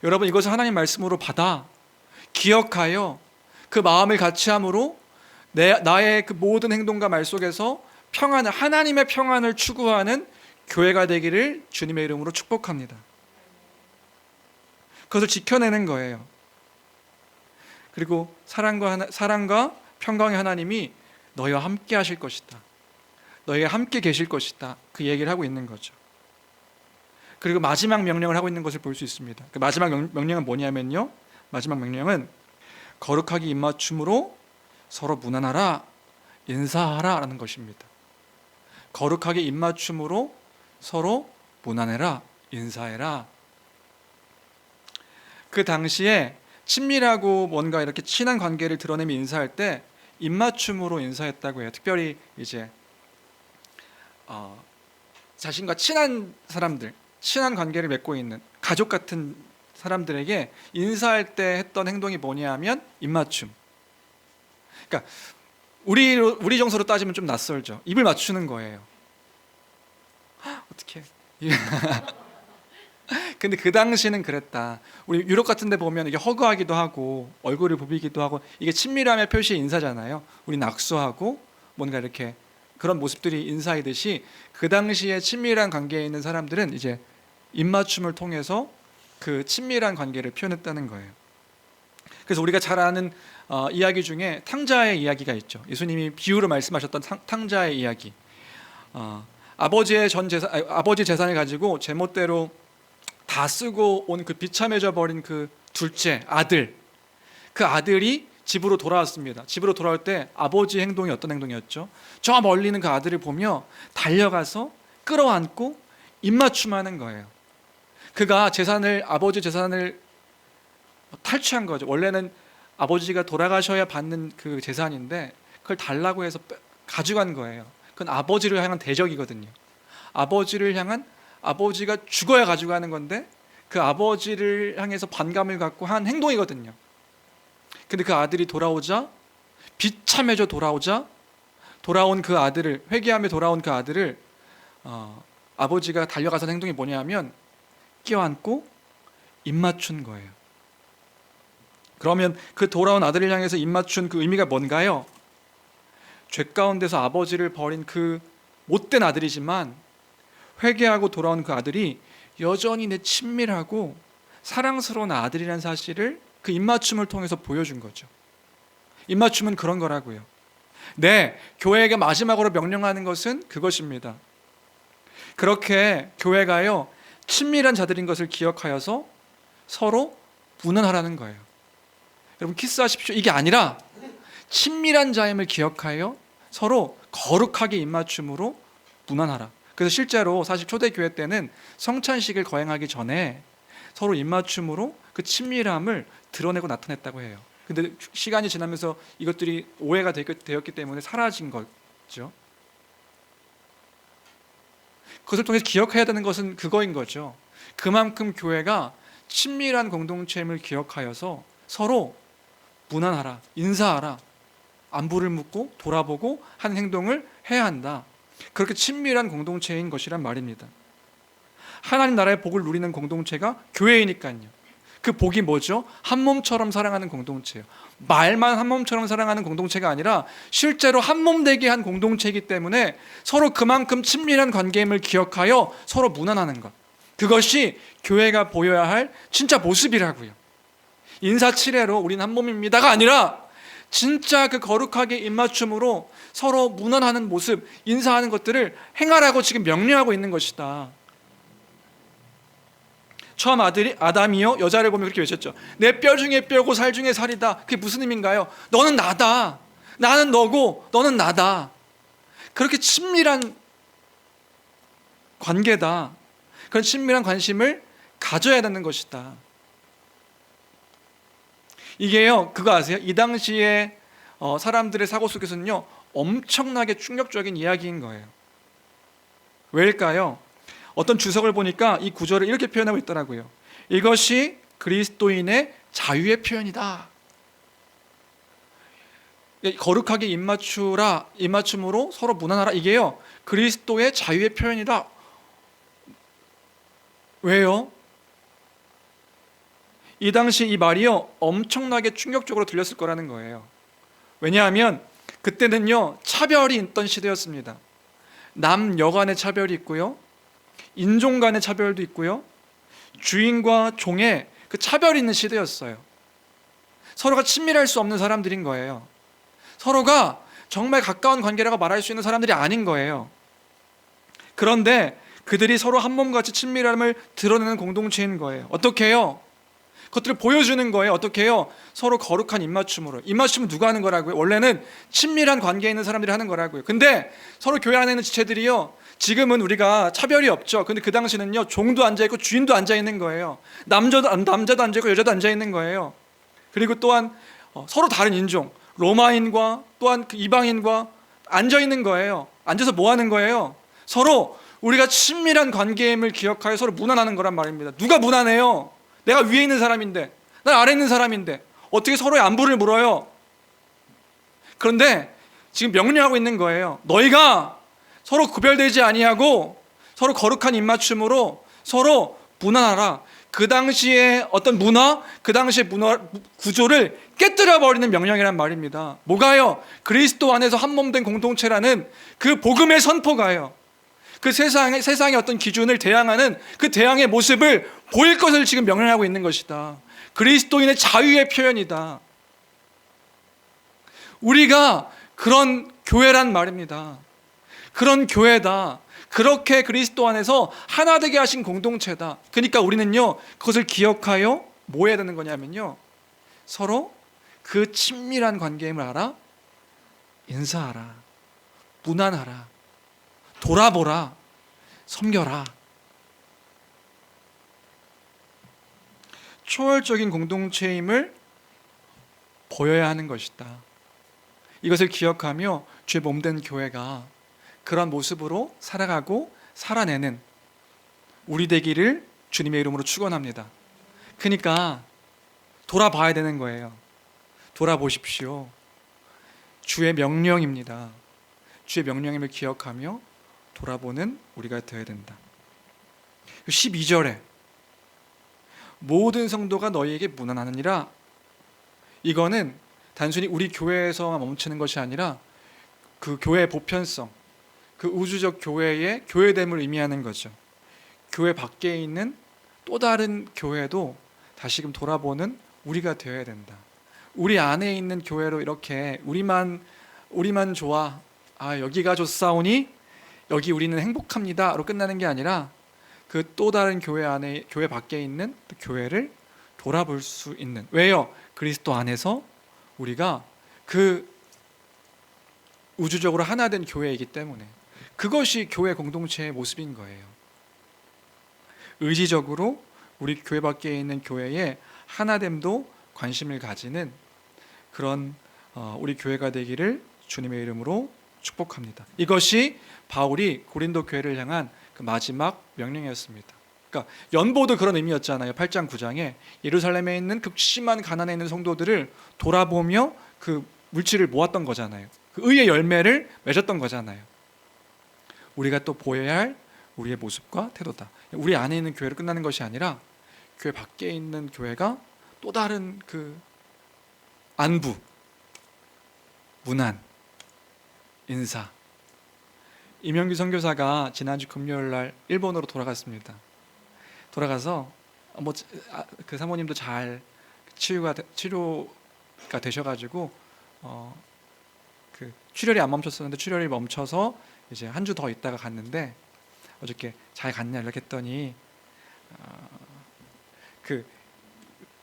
여러분, 이것을 하나님 말씀으로 받아 기억하여 그 마음을 같이 함으로 나의 그 모든 행동과 말 속에서 평안을, 하나님의 평안을 추구하는 교회가 되기를 주님의 이름으로 축복합니다. 그것을 지켜내는 거예요. 그리고 사랑과 평강의 하나님이 너희와 함께 하실 것이다, 너희가 함께 계실 것이다, 그 얘기를 하고 있는 거죠. 그리고 마지막 명령을 하고 있는 것을 볼 수 있습니다. 그 마지막 명령은 뭐냐면요, 마지막 명령은 거룩하게 입맞춤으로 서로 무난하라, 인사하라 라는 것입니다. 거룩하게 입맞춤으로 서로 무난해라, 인사해라. 그 당시에 친밀하고 뭔가 이렇게 친한 관계를 드러내며 인사할 때 입맞춤으로 인사했다고 해요. 특별히 이제 자신과 친한 사람들, 친한 관계를 맺고 있는 가족 같은 사람들에게 인사할 때 했던 행동이 뭐냐면 입맞춤. 그러니까 우리 정서로 따지면 좀 낯설죠. 입을 맞추는 거예요. 어떻게? 근데 그 당시는 그랬다. 우리 유럽 같은 데 보면 이게 허그하기도 하고 얼굴을 부비기도 하고 이게 친밀함의 표시 인사잖아요. 우리 악수하고 뭔가 이렇게 그런 모습들이 인사이듯이 그 당시에 친밀한 관계에 있는 사람들은 이제 입맞춤을 통해서 그 친밀한 관계를 표현했다는 거예요. 그래서 우리가 잘 아는 이야기 중에 탕자의 이야기가 있죠. 예수님이 비유로 말씀하셨던 탕자의 이야기. 아버지 재산을 가지고 제멋대로 다 쓰고 온 그 비참해져 버린 그 둘째 아들, 그 아들이 집으로 돌아왔습니다. 집으로 돌아올 때 아버지의 행동이 어떤 행동이었죠? 저 멀리 있는 그 아들을 보며 달려가서 끌어안고 입맞춤하는 거예요. 그가 아버지 재산을 탈취한 거죠. 원래는 아버지가 돌아가셔야 받는 그 재산인데 그걸 달라고 해서 가져간 거예요. 그건 아버지를 향한 대적이거든요. 아버지가 죽어야 가져가는 건데 그 아버지를 향해서 반감을 갖고 한 행동이거든요. 근데 그 아들이 비참해져 돌아온 그 아들을, 회개하며 돌아온 그 아들을 아버지가 달려가서 한 행동이 뭐냐면 껴안고 입맞춘 거예요. 그러면 그 돌아온 아들을 향해서 입맞춘 그 의미가 뭔가요? 죄 가운데서 아버지를 버린 그 못된 아들이지만 회개하고 돌아온 그 아들이 여전히 내 친밀하고 사랑스러운 아들이라는 사실을 그 입맞춤을 통해서 보여준 거죠. 입맞춤은 그런 거라고요. 네, 교회에게 마지막으로 명령하는 것은 그것입니다. 그렇게 교회가요, 친밀한 자들인 것을 기억하여서 서로 문안하라는 거예요. 여러분 키스하십시오 이게 아니라 친밀한 자임을 기억하여 서로 거룩하게 입맞춤으로 문안하라. 그래서 실제로 사실 초대교회 때는 성찬식을 거행하기 전에 서로 입맞춤으로 그 친밀함을 드러내고 나타냈다고 해요. 근데 시간이 지나면서 이것들이 오해가 되었기 때문에 사라진 거죠. 그것을 통해서 기억해야 되는 것은 그거인 거죠. 그만큼 교회가 친밀한 공동체임을 기억하여서 서로 문안하라, 인사하라, 안부를 묻고 돌아보고 하는 행동을 해야 한다. 그렇게 친밀한 공동체인 것이란 말입니다. 하나님 나라의 복을 누리는 공동체가 교회이니까요. 그 복이 뭐죠? 한 몸처럼 사랑하는 공동체예요. 말만 한 몸처럼 사랑하는 공동체가 아니라 실제로 한 몸 되게 한 공동체이기 때문에 서로 그만큼 친밀한 관계임을 기억하여 서로 문안하는 것. 그것이 교회가 보여야 할 진짜 모습이라고요. 인사치레로 우린 한 몸입니다가 아니라 진짜 그 거룩하게 입맞춤으로 서로 문안하는 모습, 인사하는 것들을 행하라고 지금 명령하고 있는 것이다. 처음 아담이요 여자를 보면 그렇게 외쳤죠. 내 뼈 중에 뼈고 살 중에 살이다. 그게 무슨 의미인가요? 너는 나다. 나는 너고 너는 나다. 그렇게 친밀한 관계다. 그런 친밀한 관심을 가져야 되는 것이다. 이게요, 그거 아세요? 이 당시에 사람들의 사고 속에서는요 엄청나게 충격적인 이야기인 거예요. 왜일까요? 어떤 주석을 보니까 이 구절을 이렇게 표현하고 있더라고요. 이것이 그리스도인의 자유의 표현이다. 거룩하게 입맞춤으로 서로 문안하라. 이게요 그리스도의 자유의 표현이다. 왜요? 이 당시 이 말이요 엄청나게 충격적으로 들렸을 거라는 거예요. 왜냐하면 그때는요 차별이 있던 시대였습니다. 남녀 간의 차별이 있고요, 인종 간의 차별도 있고요, 주인과 종의 그 차별이 있는 시대였어요. 서로가 친밀할 수 없는 사람들인 거예요. 서로가 정말 가까운 관계라고 말할 수 있는 사람들이 아닌 거예요. 그런데 그들이 서로 한 몸같이 친밀함을 드러내는 공동체인 거예요. 어떻게 해요? 그것들을 보여주는 거예요. 어떻게 해요? 서로 거룩한 입맞춤으로. 입맞춤은 누가 하는 거라고요? 원래는 친밀한 관계에 있는 사람들이 하는 거라고요. 근데 서로 교회 안에 있는 지체들이요 지금은 우리가 차별이 없죠. 근데 그 당시는요 종도 앉아있고 주인도 앉아있는 거예요. 남자도 앉아있고 여자도 앉아있는 거예요. 그리고 또한 서로 다른 인종, 로마인과 또한 그 이방인과 앉아 있는 거예요. 앉아서 뭐 하는 거예요? 서로 우리가 친밀한 관계임을 기억하여 서로 문안하는 거란 말입니다. 누가 문안해요? 내가 위에 있는 사람인데, 난 아래에 있는 사람인데 어떻게 서로의 안부를 물어요? 그런데 지금 명령하고 있는 거예요. 너희가 서로 구별되지 아니하고 서로 거룩한 입맞춤으로 서로 문안하라. 그 당시에 어떤 문화, 그 당시의 문화 구조를 깨뜨려 버리는 명령이란 말입니다. 뭐가요? 그리스도 안에서 한 몸 된 공동체라는 그 복음의 선포가요. 그 세상의 어떤 기준을 대항하는 그 대항의 모습을 보일 것을 지금 명령하고 있는 것이다. 그리스도인의 자유의 표현이다. 우리가 그런 교회란 말입니다. 그런 교회다. 그렇게 그리스도 안에서 하나 되게 하신 공동체다. 그러니까 우리는요, 그것을 기억하여 뭐 해야 되는 거냐면요, 서로 그 친밀한 관계임을 알아 인사하라, 문안하라, 돌아보라, 섬겨라. 초월적인 공동체임을 보여야 하는 것이다. 이것을 기억하며 주의 몸된 교회가 그런 모습으로 살아가고 살아내는 우리 되기를 주님의 이름으로 축원합니다. 그러니까 돌아봐야 되는 거예요. 돌아보십시오. 주의 명령입니다. 주의 명령임을 기억하며 돌아보는 우리가 되어야 된다. 12절에 모든 성도가 너희에게 문안하느니라. 이거는 단순히 우리 교회에서만 멈추는 것이 아니라 그 교회의 보편성, 그 우주적 교회의 교회됨을 의미하는 거죠. 교회 밖에 있는 또 다른 교회도 다시금 돌아보는 우리가 되어야 된다. 우리 안에 있는 교회로 이렇게 우리만 좋아, 여기가 좋사오니 여기 우리는 행복합니다로 끝나는 게 아니라 그 또 다른 교회 안에, 교회 밖에 있는 교회를 돌아볼 수 있는. 왜요? 그리스도 안에서 우리가 그 우주적으로 하나 된 교회이기 때문에. 그것이 교회 공동체의 모습인 거예요. 의지적으로 우리 교회 밖에 있는 교회의 하나됨도 관심을 가지는 그런 우리 교회가 되기를 주님의 이름으로 축복합니다. 이것이 바울이 고린도 교회를 향한 그 마지막 명령이었습니다. 그러니까 연보도 그런 의미였잖아요. 8장 9장에 예루살렘에 있는 극심한 가난에 있는 성도들을 돌아보며 그 물질을 모았던 거잖아요. 그 의의 열매를 맺었던 거잖아요. 우리가 또 보여야 할 우리의 모습과 태도다. 우리 안에 있는 교회로 끝나는 것이 아니라 교회 밖에 있는 교회가 또 다른 그 안부, 문안, 인사. 이명규 선교사가 지난주 금요일 날 일본으로 돌아갔습니다. 돌아가서 그 사모님도 잘 치료가 되셔가지고 그 출혈이 안 멈췄었는데 출혈이 멈춰서 이제 한 주 더 있다가 갔는데 어저께 잘 갔냐 연락했더니 그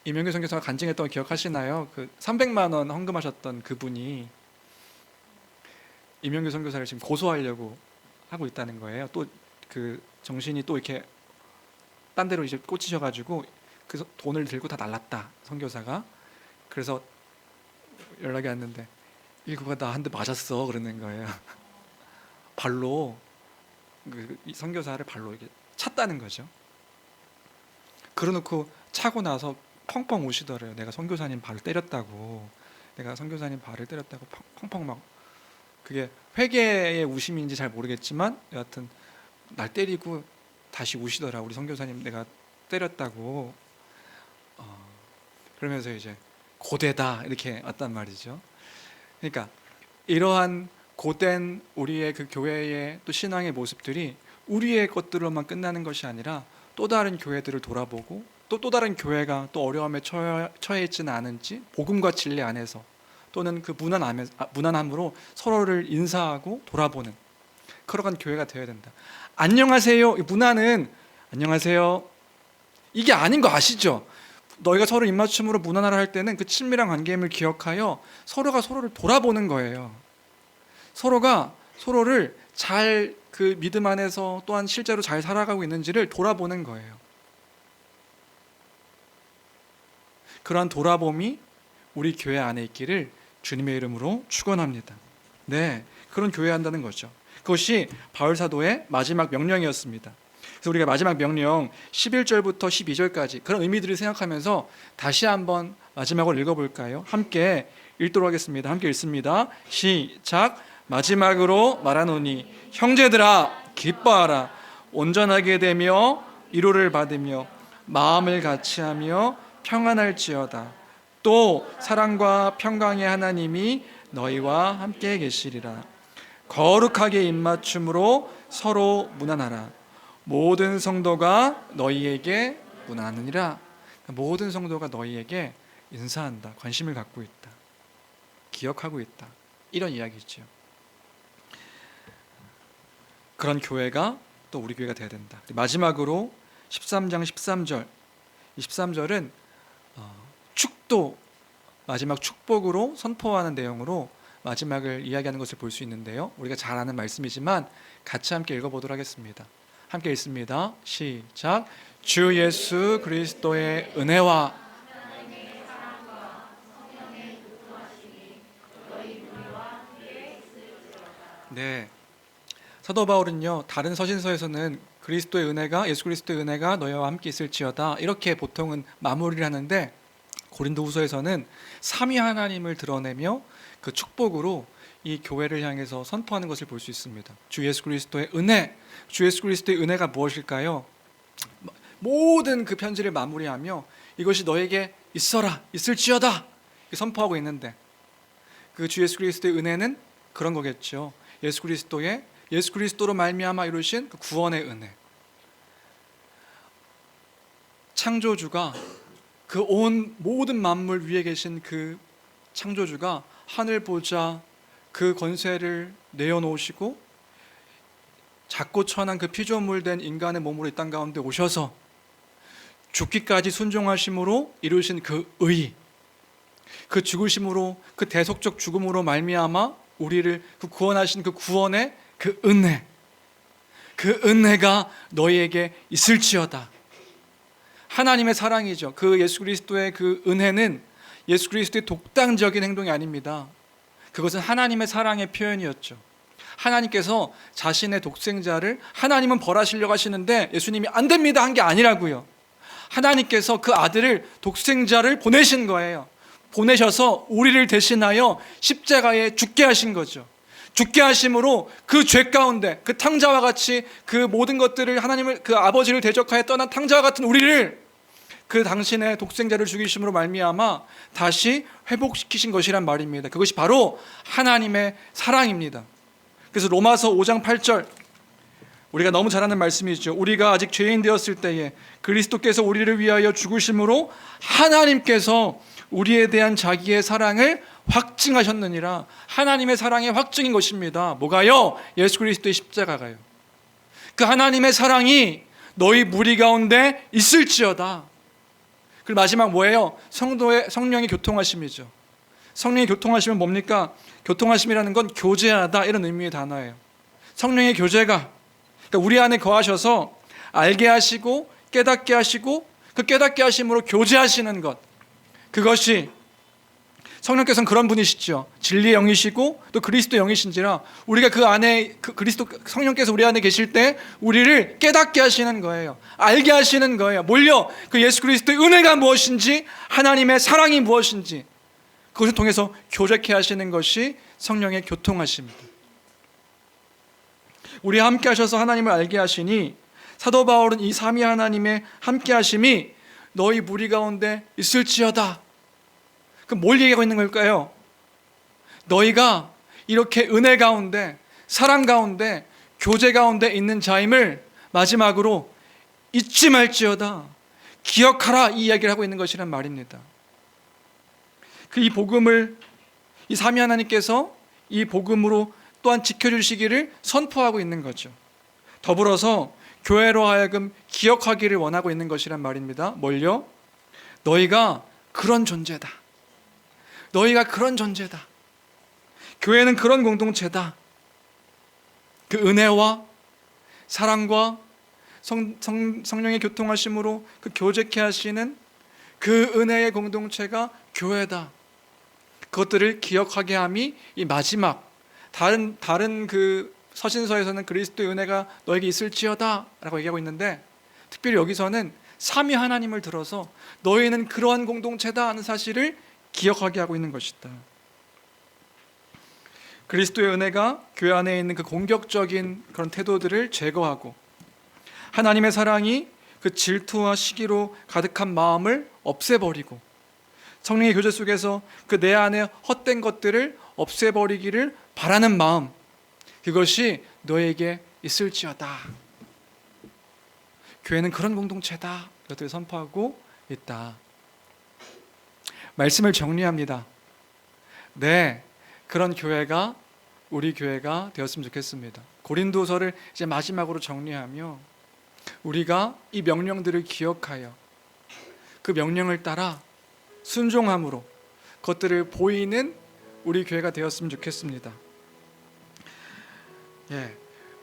이명규 선교사가 간증했던 거 기억하시나요? 그 300만 원 헌금하셨던 그분이 이명규 선교사를 지금 고소하려고 하고 있다는 거예요. 또 그 정신이 또 이렇게 딴 데로 이제 꽂히셔가지고 그 돈을 들고 다 날랐다 선교사가. 그래서 연락이 왔는데 일구가 나 한 대 맞았어 그러는 거예요. 발로 이 선교사를 발로 이렇게 찼다는 거죠. 그러놓고 차고 나서 펑펑 우시더래요. 내가 선교사님 발을 때렸다고. 내가 선교사님 발을 때렸다고 펑펑 막. 그게 회개의 우심인지 잘 모르겠지만 여하튼 날 때리고 다시 우시더라. 우리 선교사님 내가 때렸다고. 그러면서 이제 고대다 이렇게 왔단 말이죠. 그러니까 이러한 고된 우리의 그 교회의 또 신앙의 모습들이 우리의 것들로만 끝나는 것이 아니라 또 다른 교회들을 돌아보고 또 다른 교회가 또 어려움에 처해 있지는 않은지 복음과 진리 안에서 또는 그 무난함으로 서로를 인사하고 돌아보는 그러한 교회가 되어야 된다. 안녕하세요. 문화는 안녕하세요. 이게 아닌 거 아시죠? 너희가 서로 입맞춤으로 문안하라 할 때는 그 친밀한 관계임을 기억하여 서로가 서로를 돌아보는 거예요. 서로가 서로를 잘 그 믿음 안에서 또한 실제로 잘 살아가고 있는지를 돌아보는 거예요. 그러한 돌아봄이 우리 교회 안에 있기를 주님의 이름으로 축원합니다. 네, 그런 교회 한다는 거죠. 그것이 바울 사도의 마지막 명령이었습니다. 그래서 우리가 마지막 명령 11절부터 12절까지 그런 의미들을 생각하면서 다시 한번 마지막으로 읽어볼까요? 함께 읽도록 하겠습니다. 함께 읽습니다. 시작. 마지막으로 말하노니 형제들아 기뻐하라. 온전하게 되며 위로를 받으며 마음을 같이하며 평안할지어다. 또 사랑과 평강의 하나님이 너희와 함께 계시리라. 거룩하게 입맞춤으로 서로 문안하라. 모든 성도가 너희에게 문안하느니라. 모든 성도가 너희에게 인사한다. 관심을 갖고 있다. 기억하고 있다. 이런 이야기죠. 그런 교회가 또 우리 교회가 돼야 된다. 마지막으로 13장 13절. 이 13절은 축도, 마지막 축복으로 선포하는 내용으로 마지막을 이야기하는 것을 볼 수 있는데요. 우리가 잘 아는 말씀이지만 같이 함께 읽어보도록 하겠습니다. 함께 읽습니다. 시작. 주 예수 그리스도의 은혜와 네, 사도 바울은요 다른 서신서에서는 그리스도의 은혜가 예수 그리스도의 은혜가 너희와 함께 있을지어다 이렇게 보통은 마무리를 하는데 고린도후서에서는 삼위 하나님을 드러내며 그 축복으로 이 교회를 향해서 선포하는 것을 볼 수 있습니다. 주 예수 그리스도의 은혜, 주 예수 그리스도의 은혜가 무엇일까요? 모든 그 편지를 마무리하며 이것이 너에게 있어라, 있을지어다 선포하고 있는데 그 주 예수 그리스도의 은혜는 그런 거겠죠. 예수 그리스도로 말미암아 이루신 그 구원의 은혜. 창조주가 그 온 모든 만물 위에 계신 그 창조주가 하늘 보좌 그 권세를 내어놓으시고 작고 천한 그 피조물 된 인간의 몸으로 이 땅 가운데 오셔서 죽기까지 순종하심으로 이루신 그 의, 그 죽으심으로 그 대속적 죽음으로 말미암아 우리를 그 구원하신 그 구원의 그 은혜, 그 은혜가 너희에게 있을지어다. 하나님의 사랑이죠. 그 예수 그리스도의 그 은혜는 예수 그리스도의 독단적인 행동이 아닙니다. 그것은 하나님의 사랑의 표현이었죠. 하나님께서 자신의 독생자를 하나님은 벌하시려고 하시는데 예수님이 안 됩니다 한 게 아니라고요. 하나님께서 그 아들을 독생자를 보내신 거예요. 보내셔서 우리를 대신하여 십자가에 죽게 하신 거죠. 죽게 하심으로 그 죄 가운데 그 탕자와 같이 그 모든 것들을 하나님을 그 아버지를 대적하여 떠난 탕자와 같은 우리를 그 당신의 독생자를 죽이심으로 말미암아 다시 회복시키신 것이란 말입니다. 그것이 바로 하나님의 사랑입니다. 그래서 로마서 5장 8절 우리가 너무 잘 아는 말씀이죠. 우리가 아직 죄인 되었을 때에 그리스도께서 우리를 위하여 죽으심으로 하나님께서 우리에 대한 자기의 사랑을 확증하셨느니라. 하나님의 사랑의 확증인 것입니다. 뭐가요? 예수 그리스도의 십자가가요. 그 하나님의 사랑이 너희 무리 가운데 있을지어다. 그리고 마지막 뭐예요? 성령의 교통하심이죠. 성령의 교통하심은 뭡니까? 교통하심이라는 건 교제하다 이런 의미의 단어예요. 성령의 교제가 그러니까 우리 안에 거하셔서 알게 하시고 깨닫게 하시고 그 깨닫게 하심으로 교제하시는 것, 그것이 성령께서는 그런 분이시죠. 진리의 영이시고 또 그리스도 영이신지라 우리가 그 안에 그리스도 성령께서 우리 안에 계실 때 우리를 깨닫게 하시는 거예요. 알게 하시는 거예요. 뭘요? 그 예수 그리스도의 은혜가 무엇인지, 하나님의 사랑이 무엇인지 그것을 통해서 교제케 하시는 것이 성령의 교통하심입니다. 우리와 함께 하셔서 하나님을 알게 하시니 사도 바울은 이 삼위 하나님의 함께 하심이 너희 무리 가운데 있을지어다. 그럼 뭘 얘기하고 있는 걸까요? 너희가 이렇게 은혜 가운데, 사랑 가운데, 교제 가운데 있는 자임을 마지막으로 잊지 말지어다. 기억하라 이 이야기를 하고 있는 것이란 말입니다. 그 이 복음을 이 삼위 하나님께서 이 복음으로 또한 지켜주시기를 선포하고 있는 거죠. 더불어서 교회로 하여금 기억하기를 원하고 있는 것이란 말입니다. 뭘요? 너희가 그런 존재다. 너희가 그런 존재다. 교회는 그런 공동체다. 그 은혜와 사랑과 성령의 교통하심으로 그 교제케 하시는 그 은혜의 공동체가 교회다. 그것들을 기억하게 함이 이 마지막 다른 그 서신서에서는 그리스도의 은혜가 너에게 있을지어다 라고 얘기하고 있는데, 특별히 여기서는 삼위 하나님을 들어서 너희는 그러한 공동체다 하는 사실을 기억하게 하고 있는 것이다. 그리스도의 은혜가 교회 안에 있는 그 공격적인 그런 태도들을 제거하고, 하나님의 사랑이 그 질투와 시기로 가득한 마음을 없애버리고, 성령의 교제 속에서 그 내 안에 헛된 것들을 없애버리기를 바라는 마음, 그것이 너에게 있을지어다. 교회는 그런 공동체다. 이것들을 선포하고 있다. 말씀을 정리합니다. 네, 그런 교회가 우리 교회가 되었으면 좋겠습니다. 고린도서를 이제 마지막으로 정리하며 우리가 이 명령들을 기억하여 그 명령을 따라 순종함으로 그것들을 보이는 우리 교회가 되었으면 좋겠습니다.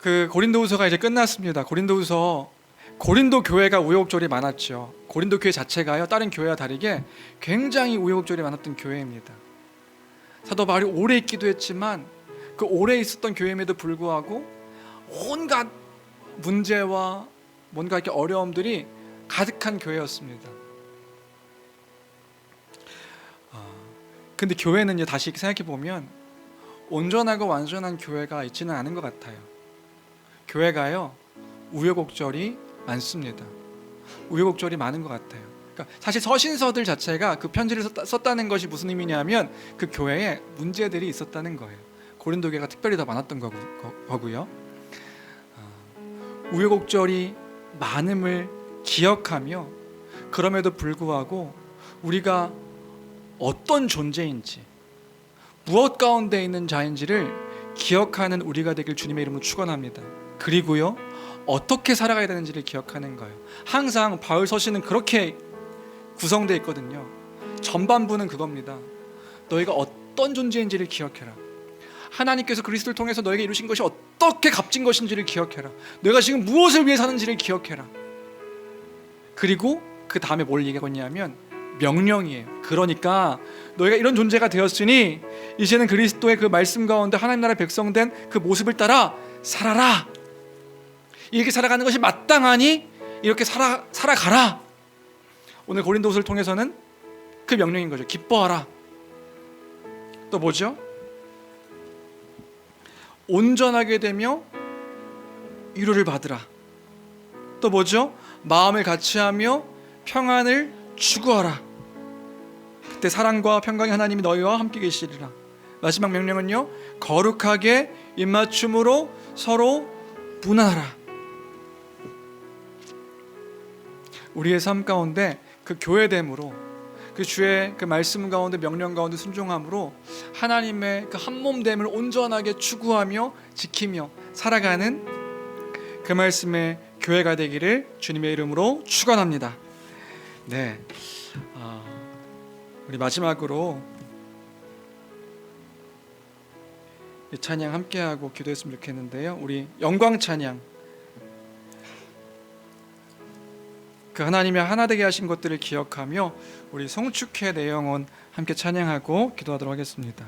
그 고린도후서가 이제 끝났습니다. 고린도 교회가 우여곡절이 많았죠. 고린도 교회 자체가요, 다른 교회와 다르게 굉장히 우여곡절이 많았던 교회입니다. 사도 바울이 오래 있기도 했지만 그 오래 있었던 교회임에도 불구하고 온갖 문제와 뭔가 이렇게 어려움들이 가득한 교회였습니다. 근데 교회는요, 다시 생각해 보면 온전하고 완전한 교회가 있지는 않은 것 같아요. 교회가요, 우여곡절이 많습니다. 우여곡절이 많은 것 같아요. 그러니까 사실 서신서들 자체가 그 편지를 썼다는 것이 무슨 의미냐면 그 교회에 문제들이 있었다는 거예요. 고린도 교회가 특별히 더 많았던 거고요. 우여곡절이 많음을 기억하며, 그럼에도 불구하고 우리가 어떤 존재인지, 무엇 가운데 있는 자인지를 기억하는 우리가 되길 주님의 이름으로 축원합니다. 그리고요, 어떻게 살아가야 되는지를 기억하는 거예요. 항상 바울 서신은 그렇게 구성되어 있거든요. 전반부는 그겁니다. 너희가 어떤 존재인지를 기억해라. 하나님께서 그리스도를 통해서 너에게 이루신 것이 어떻게 값진 것인지를 기억해라. 너희가 지금 무엇을 위해 사는지를 기억해라. 그리고 그 다음에 뭘 얘기하고 있냐면 명령이에요. 그러니까 너희가 이런 존재가 되었으니 이제는 그리스도의 그 말씀 가운데 하나님 나라의 백성된 그 모습을 따라 살아라. 이렇게 살아가는 것이 마땅하니 이렇게 살아가라. 오늘 고린도후서를 통해서는 그 명령인 거죠. 기뻐하라. 또 뭐죠? 온전하게 되며 위로를 받으라. 또 뭐죠? 마음을 같이하며 평안을 추구하라. 그때 사랑과 평강의 하나님이 너희와 함께 계시리라. 마지막 명령은요, 거룩하게 입맞춤으로 서로 분하라. 우리의 삶 가운데 그 교회됨으로, 그 주의 그 말씀 가운데 명령 가운데 순종함으로 하나님의 그 한몸됨을 온전하게 추구하며 지키며 살아가는 그 말씀의 교회가 되기를 주님의 이름으로 축원합니다. 네, 우리 마지막으로 이 찬양 함께하고 기도했으면 좋겠는데요. 우리 영광 찬양, 그 하나님의 하나 되게 하신 것들을 기억하며 우리 송축회 내 영혼 함께 찬양하고 기도하도록 하겠습니다.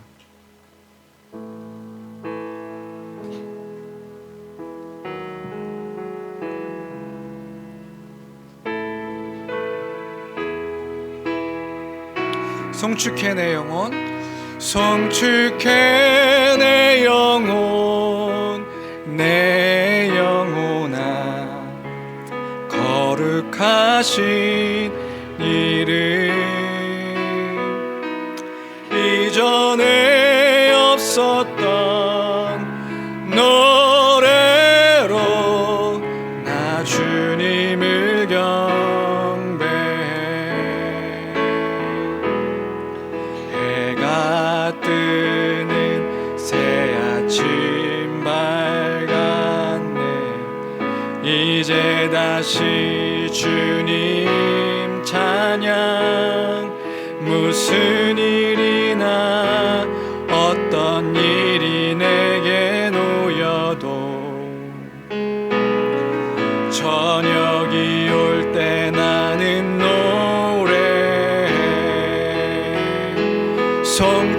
송축회 내 영혼, 송축회 내 영혼, 내 영혼아, 거룩하신 이름, 이전에 없었던 노래로 나 주님을 경배해. 해가 뜨는 새 아침 밝았네. 이제 다시 주님 찬양. 무슨 일이나 어떤 일이 내게 놓여도 저녁이 올 때 나는 노래해.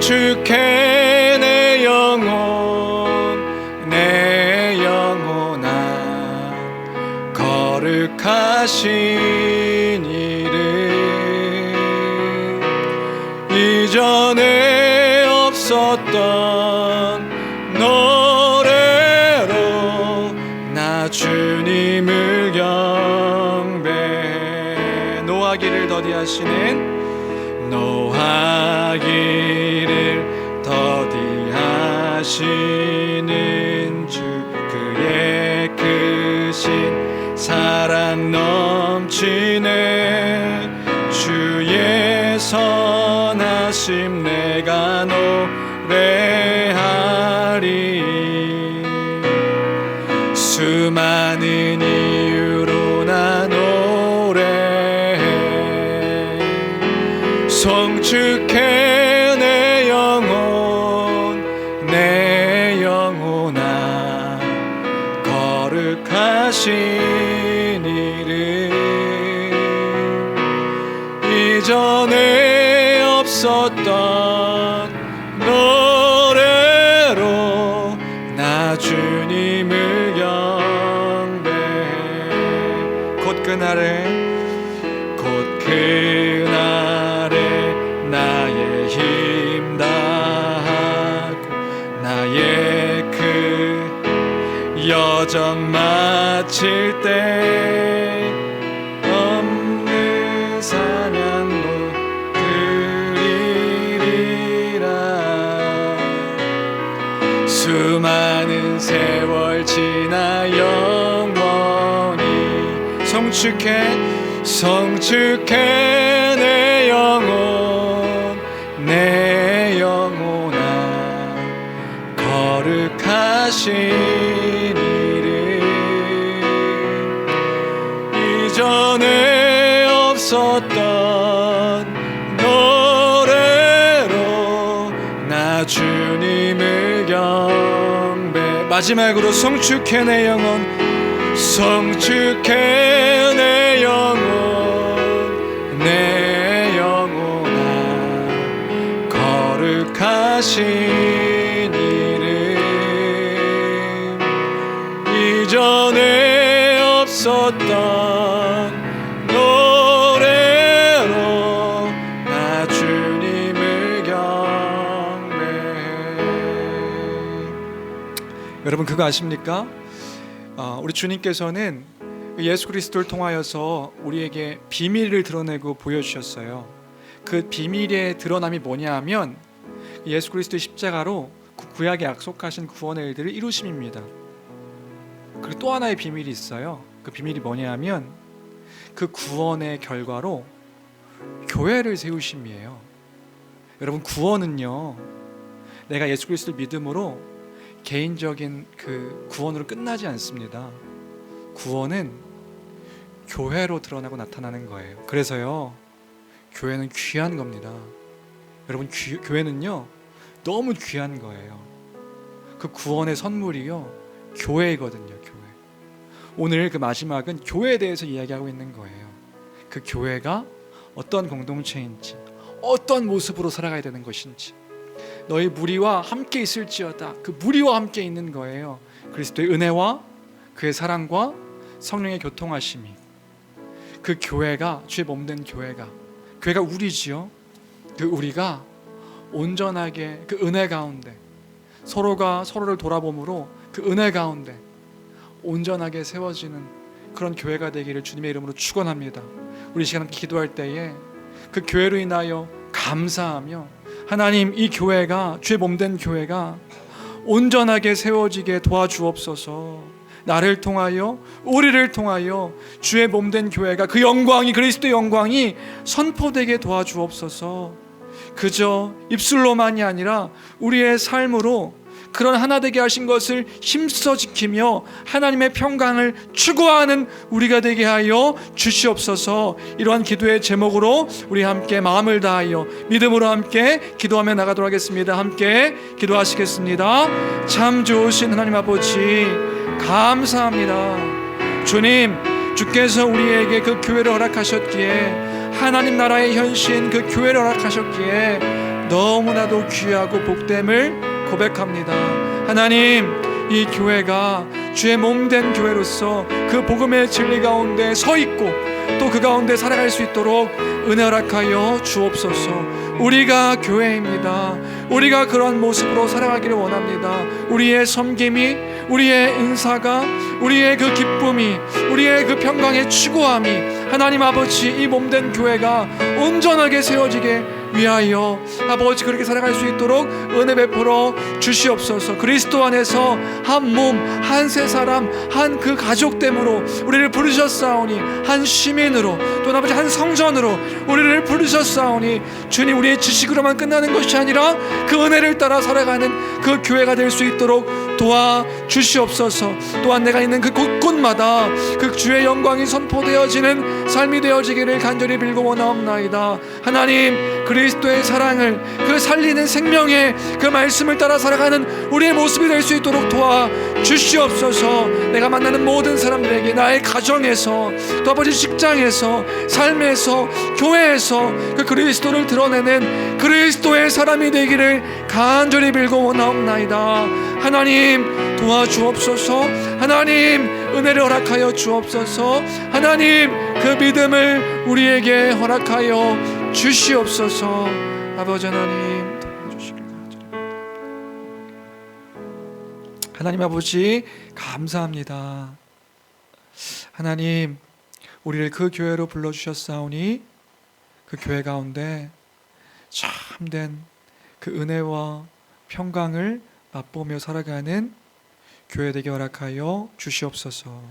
송축해 내 영혼 내 영혼아 거룩하신 이름 이전에 없었던 노래로 나 주님을 경배해 노하기를 더디하시는 노하기를 더디하시는 주 그의 크신 사랑 넘치네 주의 선하심 내가 노래하리 수많은 이유로 나 노래해 송축해 내 영혼아 거룩하신 이름 이전에 없었던 노래로 나 주님을 경배해 곧 그날에 나의 힘 다하고 나의 그 여정 마칠 때 없는 사냥도 드리리라 수많은 세월 지나 영원히 송축해 내 영혼아 거룩하신 이름 이전에 없었던 노래로 나 주님을 경배 마지막으로 송축해 내 영혼 송축해 내 영혼아 거룩하신 이름 이전에 없었던 노래로 나 주님을 경배해 여러분 그거 아십니까? 우리 주님께서는 예수 그리스도를 통하여서 우리에게 비밀을 드러내고 보여주셨어요. 그 비밀의 드러남이 뭐냐 하면 예수 그리스도의 십자가로 구약에 약속하신 구원의 일들을 이루심입니다. 그리고 또 하나의 비밀이 있어요. 그 비밀이 뭐냐 하면 그 구원의 결과로 교회를 세우심이에요. 여러분 구원은요 내가 예수 그리스도를 믿음으로 개인적인 그 구원으로 끝나지 않습니다. 구원은 교회로 드러나고 나타나는 거예요. 그래서요 교회는 귀한 겁니다. 여러분 교회는요 너무 귀한 거예요. 그 구원의 선물이요 교회이거든요. 교회. 오늘 그 마지막은 교회에 대해서 이야기하고 있는 거예요. 그 교회가 어떤 공동체인지 어떤 모습으로 살아가야 되는 것인지 너희 무리와 함께 있을지어다. 그 무리와 함께 있는 거예요. 그리스도의 은혜와 그의 사랑과 성령의 교통하심이 그 교회가 주의 몸된 교회가 우리지요. 그 우리가 온전하게 그 은혜 가운데 서로가 서로를 돌아봄으로 그 은혜 가운데 온전하게 세워지는 그런 교회가 되기를 주님의 이름으로 축원합니다. 우리 시간 기도할 때에 그 교회로 인하여 감사하며 하나님 이 교회가 주의 몸된 교회가 온전하게 세워지게 도와주옵소서. 나를 통하여 우리를 통하여 주의 몸된 교회가 그 영광이 그리스도의 영광이 선포되게 도와주옵소서. 그저 입술로만이 아니라 우리의 삶으로 그런 하나 되게 하신 것을 힘써 지키며 하나님의 평강을 추구하는 우리가 되게 하여 주시옵소서. 이러한 기도의 제목으로 우리 함께 마음을 다하여 믿음으로 함께 기도하며 나가도록 하겠습니다. 함께 기도하시겠습니다. 참 좋으신 하나님 아버지 감사합니다. 주님, 주께서 우리에게 그 교회를 허락하셨기에 하나님 나라의 현신 그 교회를 허락하셨기에 너무나도 귀하고 복됨을 고백합니다. 하나님, 이 교회가 주의 몸된 교회로서 그 복음의 진리 가운데 서 있고 또 그 가운데 살아갈 수 있도록 은혜 허락하여 주옵소서. 우리가 교회입니다. 우리가 그런 모습으로 살아가기를 원합니다. 우리의 섬김이, 우리의 은사가, 우리의 그 기쁨이, 우리의 그 평강의 추구함이 하나님 아버지 이 몸된 교회가 온전하게 세워지게 위하여 아버지 그렇게 살아갈 수 있도록 은혜 베풀어 주시옵소서. 그리스도 안에서 한 몸, 한 세 사람, 한 그 가족됨으로 우리를 부르셨사오니, 한 시민으로 또 아버지 한 성전으로 우리를 부르셨사오니, 주님 우리의 지식으로만 끝나는 것이 아니라 그 은혜를 따라 살아가는 그 교회가 될 수 있도록 도와주시옵소서. 또한 내가 있는 그 곳곳마다 그 주의 영광이 선포되어지는 삶이 되어지기를 간절히 빌고 원하옵나이다. 하나님, 그리스도의 사랑을, 그 살리는 생명의 그 말씀을 따라 살아가는 우리의 모습이 될 수 있도록 도와주시옵소서. 내가 만나는 모든 사람들에게 나의 가정에서 또 아버지 직장에서 삶에서 교회에서 그 그리스도를 드러내는 그리스도의 사람이 되기를 간절히 빌고 원하옵나이다. 하나님 도와주옵소서. 하나님 은혜를 허락하여 주옵소서. 하나님 그 믿음을 우리에게 허락하여 주시옵소서. 아버지 하나님 도와주시길 바랍니다. 하나님 아버지 감사합니다. 하나님 우리를 그 교회로 불러주셨사오니 그 교회 가운데 참된 그 은혜와 평강을 맛보며 살아가는 교회 되게 허락하여 주시옵소서.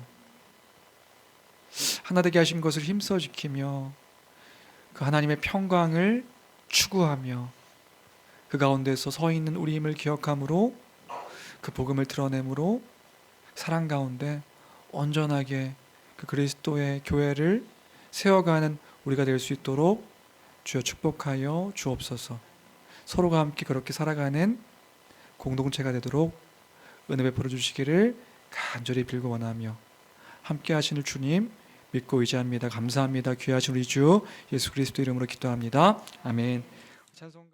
하나 되게 하신 것을 힘써 지키며 그 하나님의 평강을 추구하며 그 가운데서 서 있는 우리 힘을 기억함으로 그 복음을 드러내므로 사랑 가운데 온전하게 그 그리스도의 교회를 세워가는 우리가 될 수 있도록 주여 축복하여 주옵소서. 서로가 함께 그렇게 살아가는 공동체가 되도록 은혜 베풀어 주시기를 간절히 빌고 원하며 함께 하시는 주님 믿고 의지합니다. 감사합니다. 귀하신 우리 주 예수 그리스도 이름으로 기도합니다. 아멘. 찬송